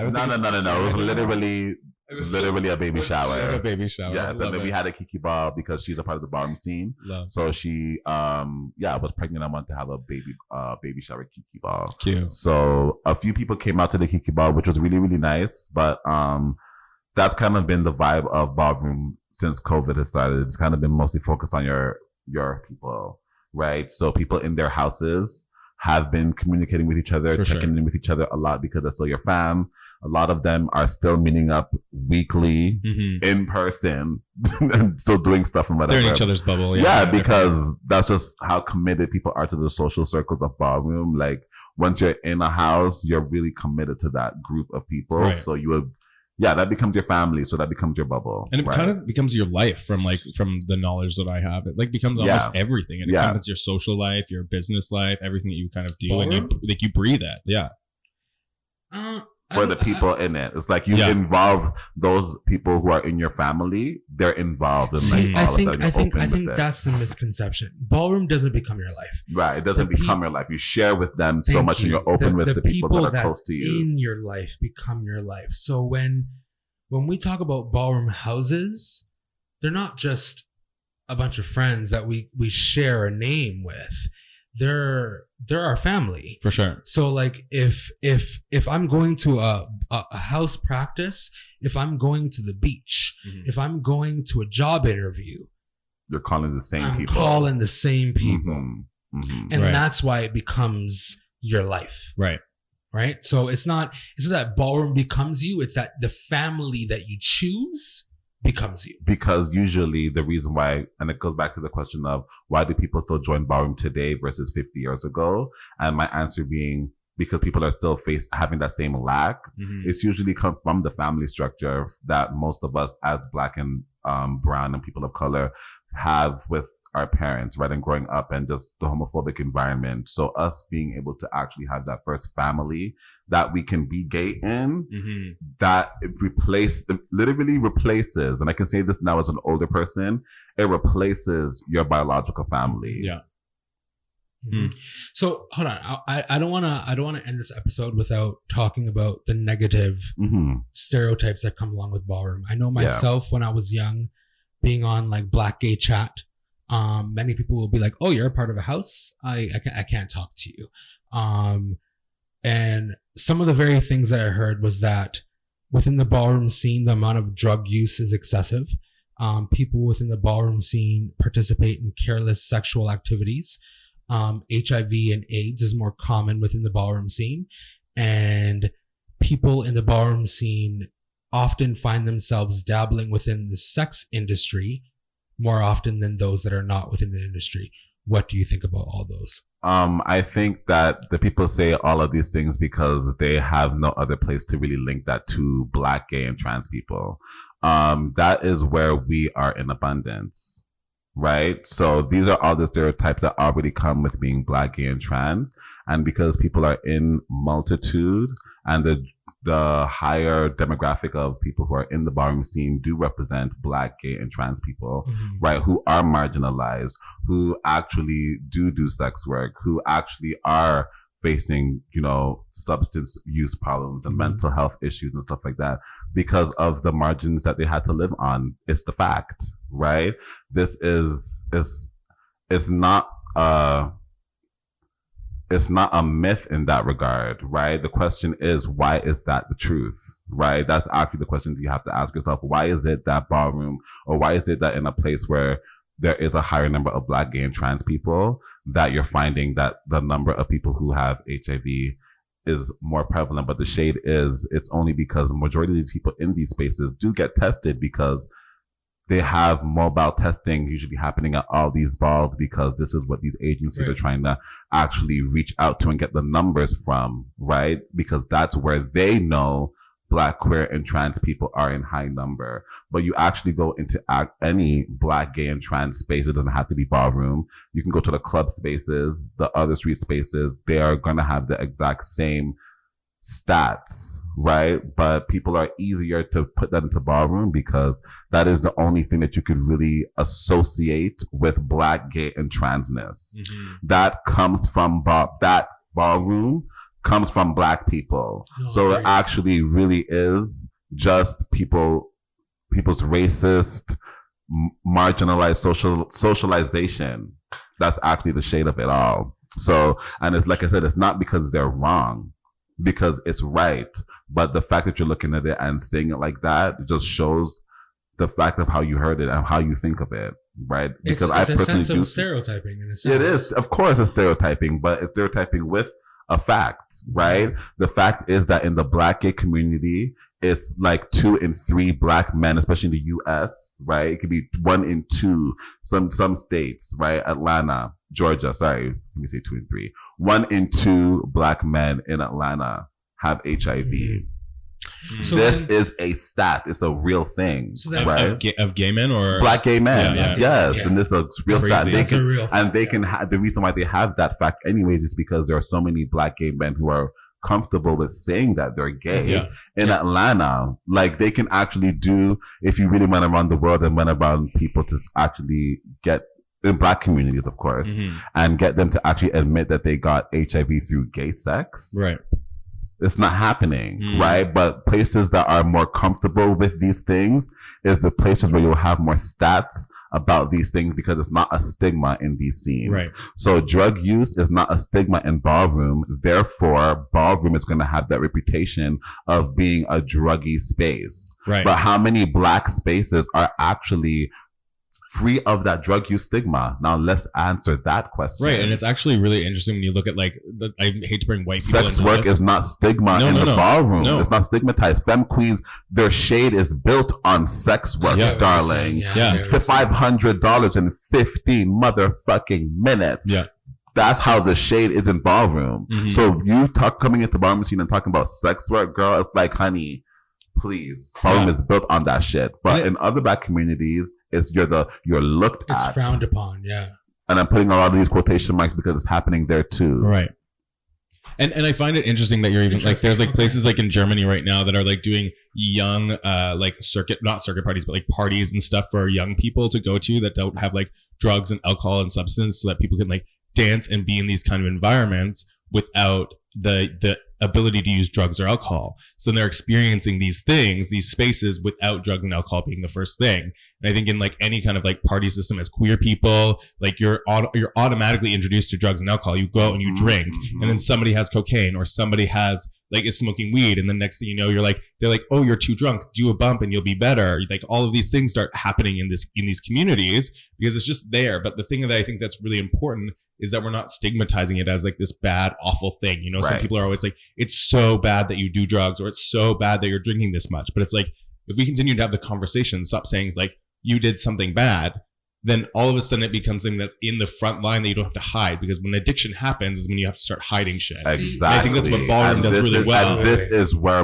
It was literally a baby shower. A baby shower. Yes, and then we had a Kiki ball because she's a part of the Ballroom scene. So she, was pregnant. I wanted to have a baby shower Kiki ball. Cute. So a few people came out to the Kiki ball, which was really, really nice. But that's kind of been the vibe of Ballroom since COVID has started. It's kind of been mostly focused on your people, right? So people in their houses have been communicating with each other, checking in with each other a lot, because they're still your fam. A lot of them are still meeting up weekly in person and still doing stuff and whatever. They're in each other's bubble. Yeah, because that's just how committed people are to the social circles of Ballroom. Like once you're in a house, you're really committed to that group of people. Right. So that becomes your family. So that becomes your bubble. And it kind of becomes your life from the knowledge that I have. It like becomes almost everything. And it becomes your social life, your business life, everything that you kind of do. Ballroom? And you breathe it. Yeah. For the people in it. It's like you involve those people who are in your family. They're involved in I think that's the misconception. Ballroom doesn't become your life. Right. It doesn't become your life. You share with them so much and you're open with the people that are close to you. In your life become your life. So when we talk about Ballroom houses, they're not just a bunch of friends that we share a name with. They're our family. For sure. So like if I'm going to a house practice, if I'm going to the beach, if I'm going to a job interview, you're calling the same people. Calling the same people. And that's why it becomes your life. Right. Right. So it's not that Ballroom becomes you, it's that the family that you choose becomes you. Because usually the reason why, and it goes back to the question of why do people still join Ballroom today versus 50 years ago? And my answer being because people are still having that same lack. It's usually come from the family structure that most of us as Black and brown and people of color have with our parents, right? And growing up and just the homophobic environment. So us being able to actually have that first family that we can be gay in, that literally replaces, and I can say this now as an older person, it replaces your biological family. Yeah. Mm-hmm. So hold on, I don't want to end this episode without talking about the negative stereotypes that come along with ballroom. I know myself when I was young, being on like Black Gay Chat, many people will be like, "Oh, you're a part of a house. I can't talk to you." And some of the very things that I heard was that within the ballroom scene, the amount of drug use is excessive. People within the ballroom scene participate in careless sexual activities. HIV and AIDS is more common within the ballroom scene, and people in the ballroom scene often find themselves dabbling within the sex industry more often than those that are not within the industry. What do you think about all those? I think that the people say all of these things because they have no other place to really link that to Black, gay, and trans people. That is where we are in abundance. Right? So these are all the stereotypes that already come with being Black, gay, and trans. And because people are in multitude and the higher demographic of people who are in the ballroom scene do represent Black, gay, and trans people, right? Who are marginalized, who actually do sex work, who actually are facing, substance use problems and mental health issues and stuff like that because of the margins that they had to live on. It's the fact, right? This is not it's not a myth in that regard, right? The question is, why is that the truth, right? That's actually the question you have to ask yourself. Why is it that ballroom, or why is it that in a place where there is a higher number of Black, gay, and trans people, that you're finding that the number of people who have HIV is more prevalent? But the shade is, it's only because the majority of these people in these spaces do get tested because they have mobile testing usually happening at all these balls, because this is what these agencies are trying to actually reach out to and get the numbers from, right? Because that's where they know Black, queer, and trans people are in high number. But you actually go into any Black, gay, and trans space. It doesn't have to be ballroom. You can go to the club spaces, the other street spaces. They are going to have the exact same stats, right? But people are easier to put that into ballroom because that is the only thing that you could really associate with Black, gay, and transness. That comes from that ballroom comes from Black people. So it actually really is just people's racist, marginalized socialization. That's actually the shade of it all. So, and it's like I said, it's not because they're wrong, because it's right. But the fact that you're looking at it and saying it like that just shows the fact of how you heard it and how you think of it, right? Because it's I personally a sense of stereotyping in a sense. It is, of course, it's stereotyping, but it's stereotyping with a fact, right? The fact is that in the Black gay community, it's like 2 in 3 Black men, especially in the US, right? It could be 1 in 2, some states, right? Atlanta, Georgia, sorry, let me say 2 in 3. 1 in 2 Black men in Atlanta have HIV. So this is a stat. It's a real thing, right? Of gay men or Black gay men, yes. And this is a real stat. They can have, the reason why they have that fact anyways is because there are so many Black gay men who are comfortable with saying that they're gay in Atlanta. Like, they can actually do, if you really went around the world and went around people to actually get, in Black communities, of course, and get them to actually admit that they got HIV through gay sex. Right. It's not happening, right? But places that are more comfortable with these things is the places where you'll have more stats about these things, because it's not a stigma in these scenes. Right. So drug use is not a stigma in ballroom. Therefore, ballroom is going to have that reputation of being a druggy space. Right. But how many Black spaces are actually free of that drug use stigma? Now let's answer that question. Right. And it's actually really interesting when you look at, like, I hate to bring white people sex work is not stigma in the ballroom. It's not stigmatized. Femme queens, their shade is built on sex work, darling. $500 in 15 motherfucking minutes. Yeah. That's how the shade is in ballroom. So you coming into ballroom scene and talking about sex work, girl, it's like, honey, please. Ballroom is built on that shit. But in other Black communities, it's you're looked at. It's frowned upon, And I'm putting a lot of these quotation marks because it's happening there too. Right. And I find it interesting that you're even like, there's like places like in Germany right now that are like doing young like not circuit parties, but like parties and stuff for young people to go to that don't have like drugs and alcohol and substance, so that people can like dance and be in these kind of environments without the ability to use drugs or alcohol. So they're experiencing these things, these spaces without drugs and alcohol being the first thing. And I think in like any kind of like party system as queer people, like you're automatically introduced to drugs and alcohol. You go out and you drink, and then somebody has cocaine or somebody has like is smoking weed, and the next thing you know, they're like, oh, you're too drunk, do a bump and you'll be better. Like all of these things start happening in these communities because it's just there. But the thing that I think that's really important is that we're not stigmatizing it as like this bad, awful thing. You know, some people are always like, it's so bad that you do drugs, or it's so bad that you're drinking this much. But it's like, if we continue to have the conversation, stop saying like, you did something bad, then all of a sudden it becomes something that's in the front line that you don't have to hide. Because when addiction happens is when you have to start hiding shit. Exactly. And I think that's what Ballroom does really well. And this is where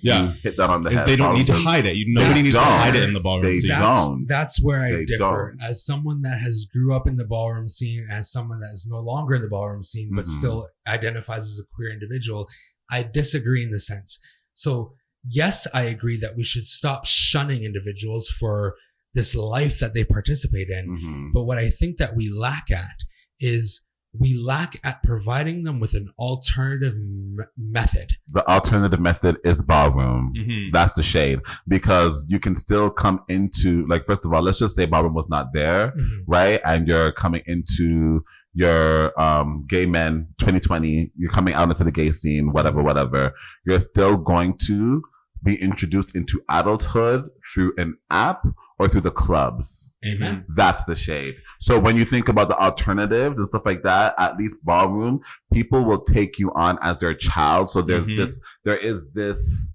you hit that on the head. They don't need to hide it. Nobody needs to hide it in the Ballroom scene. That's where I differ. As someone that has grew up in the Ballroom scene, as someone that is no longer in the Ballroom scene, but still identifies as a queer individual, I disagree in the sense. So yes, I agree that we should stop shunning individuals for this life that they participate in. But what I think that we lack at providing them with an alternative method. The alternative method is Ballroom. That's the shade, because you can still come into, like, first of all, let's just say Ballroom was not there, right? And you're coming into your gay men 2020, you're coming out into the gay scene, whatever. You're still going to be introduced into adulthood through an app or through the clubs. Amen. That's the shade. So when you think about the alternatives and stuff like that, at least Ballroom, people will take you on as their child. So there's there is this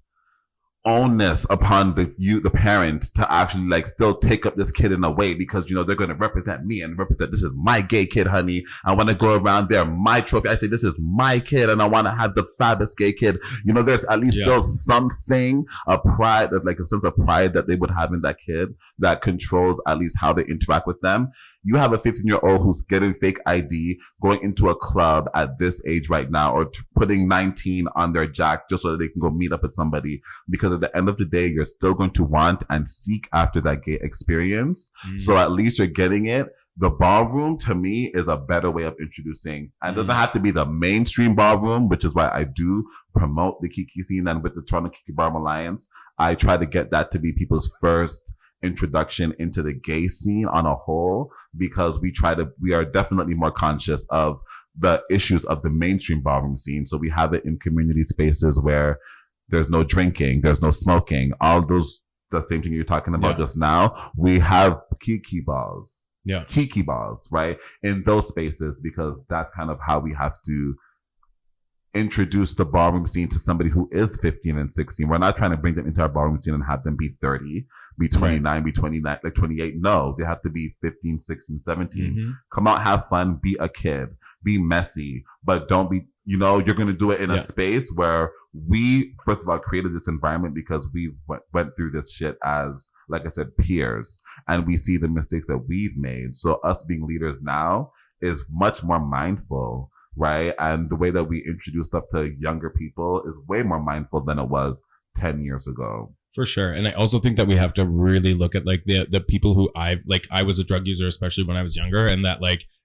onus upon the parent to actually like still take up this kid in a way, because you know they're going to represent me and represent, this is my gay kid, honey. I want to go around there, my trophy. I say this is my kid and I want to have the fabulous gay kid. You know, there's at least still something, a pride, like a sense of pride that they would have in that kid that controls at least how they interact with them. You have a 15-year-old who's getting fake ID, going into a club at this age right now, or putting 19 on their jack just so that they can go meet up with somebody. Because at the end of the day, you're still going to want and seek after that gay experience. So at least you're getting it. The Ballroom, to me, is a better way of introducing. And it doesn't have to be the mainstream Ballroom, which is why I do promote the Kiki scene. And with the Toronto Kiki Ballroom Alliance, I try to get that to be people's first introduction into the gay scene on a whole, because we are definitely more conscious of the issues of the mainstream Ballroom scene. So we have it in community spaces where there's no drinking, there's no smoking, all those, the same thing you're talking about just now. We have Kiki balls, right? In those spaces, because that's kind of how we have to introduce the Ballroom scene to somebody who is 15 and 16. We're not trying to bring them into our Ballroom scene and have them be 30, be 29, be 29, like 28. No, they have to be 15, 16, 17. Come out, have fun, be a kid, be messy, but don't be, you know, you're going to do it in a space where we, first of all, created this environment because we went through this shit as, like I said, peers, and we see the mistakes that we've made. So us being leaders now is much more mindful, right? And the way that we introduce stuff to younger people is way more mindful than it was 10 years ago. For sure. And I also think that we have to really look at like the people who I was a drug user, especially when I was younger, and that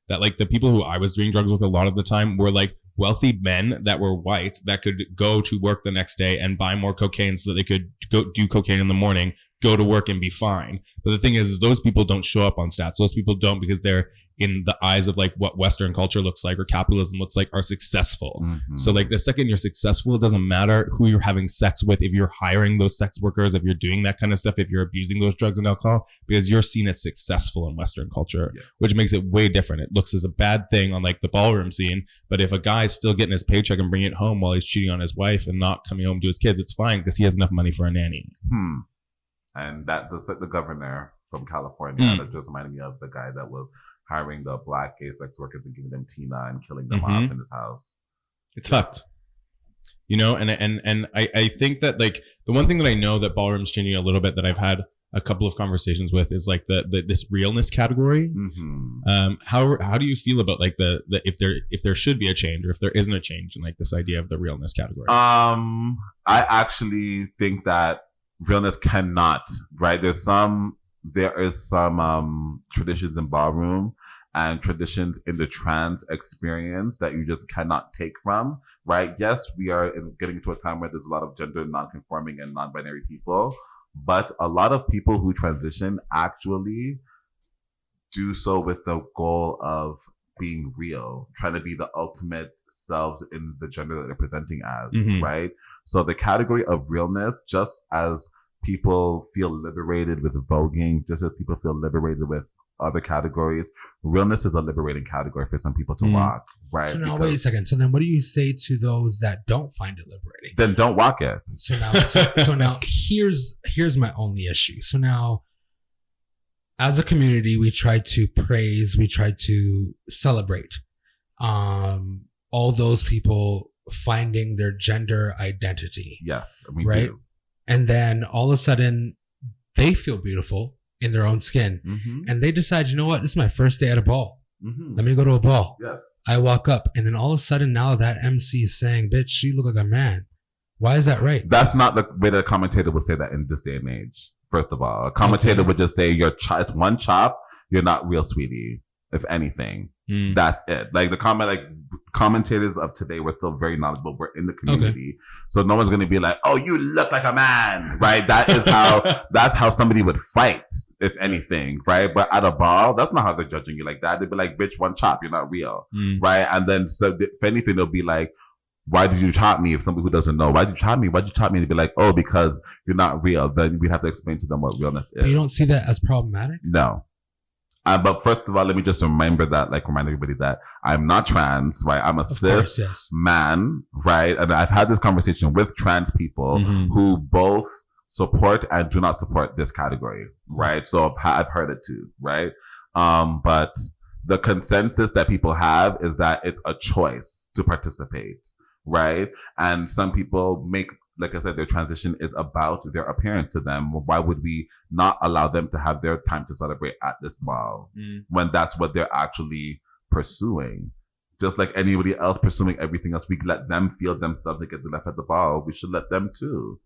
the people who I was doing drugs with a lot of the time were like wealthy men that were white that could go to work the next day and buy more cocaine so that they could go do cocaine in the morning, go to work and be fine. But the thing is those people don't show up on stats. Those people don't, because they're, in the eyes of like what Western culture looks like or capitalism looks like, are successful. So like the second you're successful, it doesn't matter who you're having sex with, if you're hiring those sex workers, if you're doing that kind of stuff, if you're abusing those drugs and alcohol, because you're seen as successful in Western culture, which makes it way different. It looks as a bad thing on like the Ballroom scene, but if a guy's still getting his paycheck and bringing it home while he's cheating on his wife and not coming home to his kids, it's fine because he has enough money for a nanny. And that the governor from California, that just reminded me of the guy that was hiring the black gay sex workers and giving them Tina and killing them off in his house. It's fucked. You know, and I think that like the one thing that I know that Ballroom's changing a little bit, that I've had a couple of conversations with, is like this realness category. How do you feel about like the if there should be a change, or if there isn't a change in like this idea of the realness category? I actually think that realness cannot, right? There is some traditions in Ballroom, and traditions in the trans experience that you just cannot take from, right? Yes, we are getting into a time where there's a lot of gender non-conforming and non-binary people, but a lot of people who transition actually do so with the goal of being real, trying to be the ultimate selves in the gender that they're presenting as, right? So the category of realness, just as people feel liberated with voguing, just as people feel liberated with other categories, realness is a liberating category for some people to walk, right? So now, wait a second. So then what do you say to those that don't find it liberating? Then don't walk it. So now, here's my only issue. So now, as a community, we try to praise, we try to celebrate all those people finding their gender identity. Yes, we right? do. And then all of a sudden, they feel beautiful in their own skin. And they decide, you know what? This is my first day at a ball. Let me go to a ball. Yes. I walk up, and then all of a sudden now that MC is saying, bitch, you look like a man. Why is that right? That's not the way the commentator would say that in this day and age. First of all, a commentator would just say, it's one chop, you're not real, sweetie. If anything, that's it. Like commentators of today were still very knowledgeable. We're in the community. So no one's going to be like, oh, you look like a man, right? That's how somebody would fight, if anything, right? But at a ball, that's not how they're judging you like that. They'd be like, bitch, one chop, you're not real, right? And then, so if anything, they'll be like, why did you chop me? If somebody who doesn't know, why did you chop me? Why'd you chop me? And they'd be like, oh, because you're not real. Then we have to explain to them what realness is. But you don't see that as problematic? No. But first of all, let me just remind everybody that I'm not trans, right? I'm a cis man, right? And I've had this conversation with trans people who both support and do not support this category, right? So I've heard it too, right? But the consensus that people have is that it's a choice to participate, right? And some people make, like I said, their transition is about their appearance to them. Why would we not allow them to have their time to celebrate at this ball when that's what they're actually pursuing? Just like anybody else pursuing everything else, we let them feel themselves to get left at the ball. We should let them too,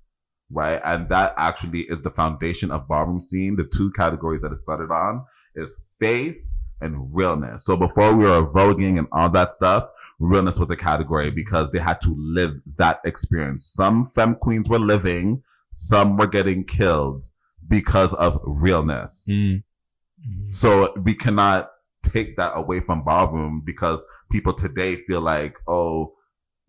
right? And that actually is the foundation of ballroom scene. The two categories that it started on is face and realness. So before we were voguing and all that stuff, realness was a category because they had to live that experience. Some femme queens were living, some were getting killed because of realness. So we cannot take that away from ballroom because people today feel like, oh,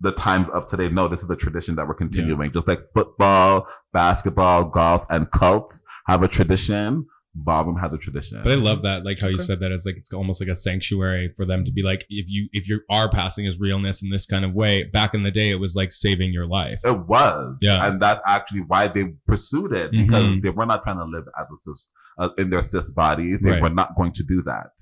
the times of today. No, this is a tradition that we're continuing. Just like football, basketball, golf, and cults have a tradition. Ballroom has a tradition. But I love that, like how you said that, it's almost like a sanctuary for them to be like, if you are passing as realness in this kind of way, back in the day, it was like saving your life. It was. Yeah. And that's actually why they pursued it, because they were not trying to live as a cis, in their cis bodies. They were not going to do that.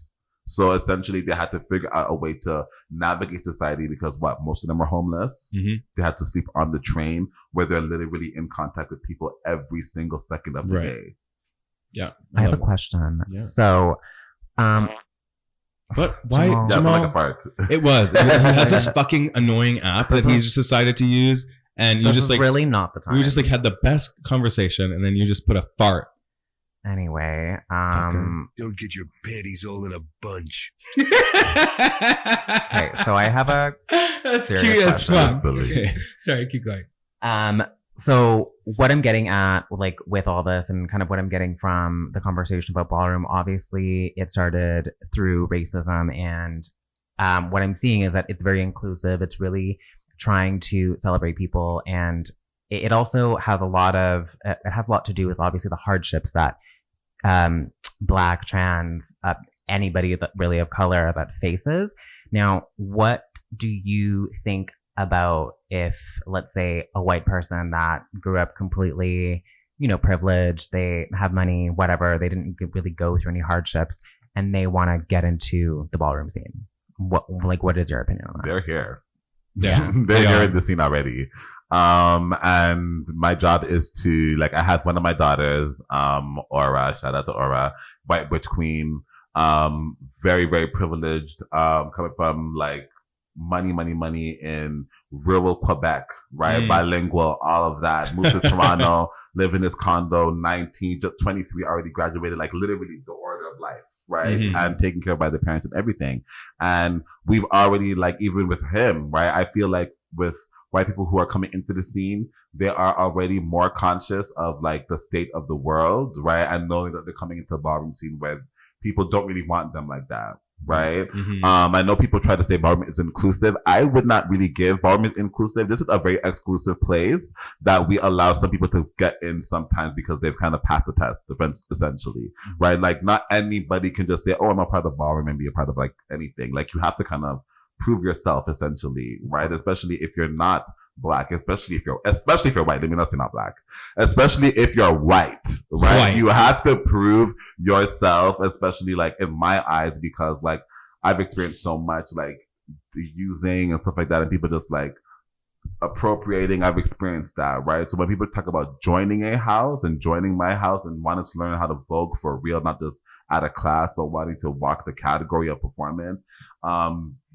So essentially they had to figure out a way to navigate society because most of them were homeless. They had to sleep on the train where they're literally in contact with people every single second of the day. Yeah. I have a question. Yeah. So, but why? Jamal, that's like a fart. It was. He has this fucking annoying app that he's just decided to use, and you just like really not the time. We just like had the best conversation, and then you just put a fart. Anyway, don't get your panties all in a bunch. Okay, so I have a serious question. Okay. Sorry, keep going. So what I'm getting at, like, with all this and kind of what I'm getting from the conversation about ballroom, obviously it started through racism. And, what I'm seeing is that it's very inclusive. It's really trying to celebrate people. And it also has a lot to do with obviously the hardships that, Black, trans, anybody that really of color that faces. Now, what do you think about if, let's say, a white person that grew up completely, privileged, they have money, whatever, they didn't really go through any hardships, and they want to get into the ballroom scene? What is your opinion on that? They're here. Yeah. They're here in the scene already. And my job is to, like, I have one of my daughters, Aura, shout out to Aura, white witch queen, very, very privileged, coming from like money in rural Quebec, right? Bilingual, all of that. Moved to Toronto, live in this condo, 19, just 23, already graduated, like literally the order of life, right? And taken care of by the parents and everything. And we've already, like, even with him, right? I feel like with white people who are coming into the scene, they are already more conscious of, like, the state of the world, right? And knowing that they're coming into the ballroom scene where people don't really want them like that. Right. I know people try to say ballroom is inclusive. I would not really give ballroom is inclusive. This is a very exclusive place that we allow some people to get in sometimes because they've kind of passed the test, essentially. Right. Like, not anybody can just say, oh, I'm a part of the ballroom and be a part of, like, anything. Like, you have to kind of prove yourself, essentially. Right. Especially if you're not Black, especially if you're white. Let me not say not Black. Especially if you're white, right? You have to prove yourself, especially, like, in my eyes, because, like, I've experienced so much, like, the using and stuff like that, and people just, like, appropriating. I've experienced that, right? So when people talk about joining a house and joining my house and wanting to learn how to Vogue for real, not just at a class, but wanting to walk the category of performance,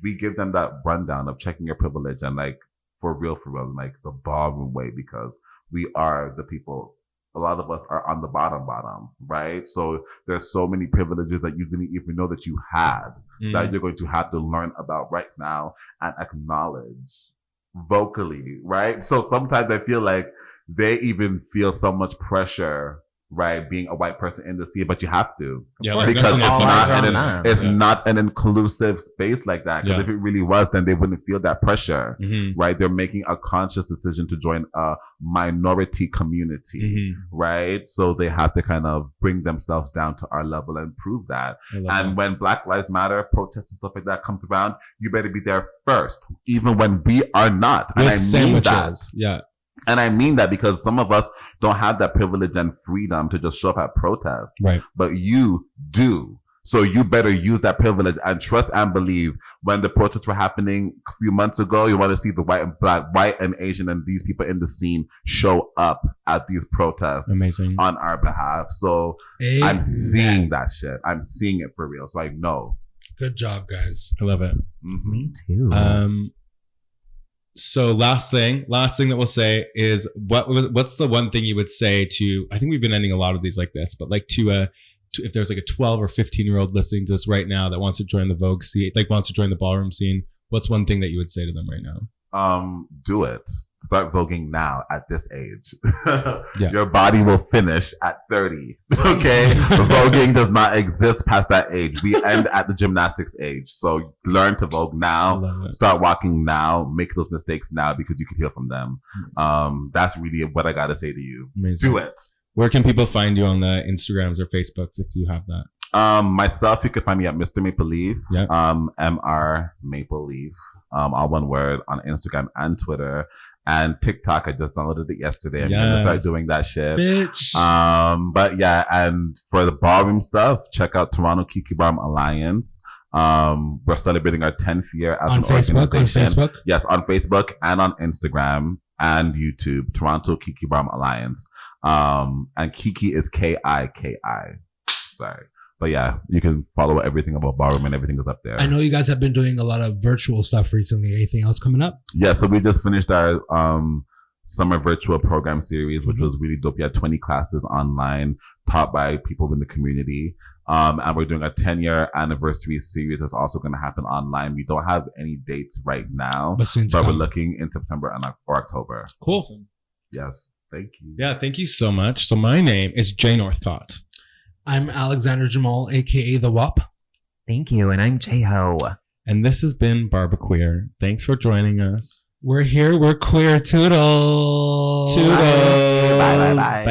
we give them that rundown of checking your privilege and, like, for real, like, the ballroom way, because we are the people. A lot of us are on the bottom, right? So there's so many privileges that you didn't even know that you had that you're going to have to learn about right now and acknowledge vocally, right? So sometimes I feel like they even feel so much pressure, right, being a white person in the scene, but you have to, because it's not an inclusive space like that. Because if it really was, then they wouldn't feel that pressure, right? They're making a conscious decision to join a minority community, right? So they have to kind of bring themselves down to our level and prove that. And when Black Lives Matter protests and stuff like that comes around, you better be there first, even when we are not. And I mean that. Yeah. And I mean that because some of us don't have that privilege and freedom to just show up at protests. Right. But you do. So you better use that privilege and trust and believe. When the protests were happening a few months ago, you want to see the white and Black, white and Asian and these people in the scene show up at these protests. Amazing. On our behalf. So I'm seeing that shit. I'm seeing it for real. So I know. Good job, guys. I love it. Me too. So last thing that we'll say is what's the one thing you would say to, I think we've been ending a lot of these like this, but like to if there's like a 12 or 15-year-old listening to this right now that wants to join the Vogue scene, like wants to join the ballroom scene, what's one thing that you would say to them right now? Do it. Start voguing now at this age. Your body will finish at 30. Okay? Voguing does not exist past that age. We end at the gymnastics age. So learn to Vogue now. Start walking now. Make those mistakes now because you can heal from them. That's really what I got to say to you. Amazing. Do it. Where can people find you on the Instagrams or Facebooks if you have that? Myself, you could find me at Mr. Maple Leaf. MR Maple Leaf. All one word on Instagram and Twitter. And TikTok, I just downloaded it yesterday. I'm gonna start doing that shit. Bitch. But yeah, and for the ballroom stuff, check out Toronto Kiki Ballroom Alliance. We're celebrating our 10th year as an organization. On Facebook? Yes, on Facebook and on Instagram and YouTube. Toronto Kiki Ballroom Alliance. And Kiki is K-I-K-I. Sorry. But yeah, you can follow everything about Ballroom and everything is up there. I know you guys have been doing a lot of virtual stuff recently. Anything else coming up? Yeah, so we just finished our summer virtual program series, which was really dope. We had 20 classes online taught by people in the community. And we're doing a 10-year anniversary series that's also going to happen online. We don't have any dates right now, but we're looking in September or October. Cool. Awesome. Yes. Thank you. Yeah, thank you so much. So my name is Jay Northcott. I'm Alexander Jamall, aka The WAP. Thank you, and I'm J-Ho. And this has been Barbaqueer. Thanks for joining us. We're here. We're queer. Toodles. Bye. Bye.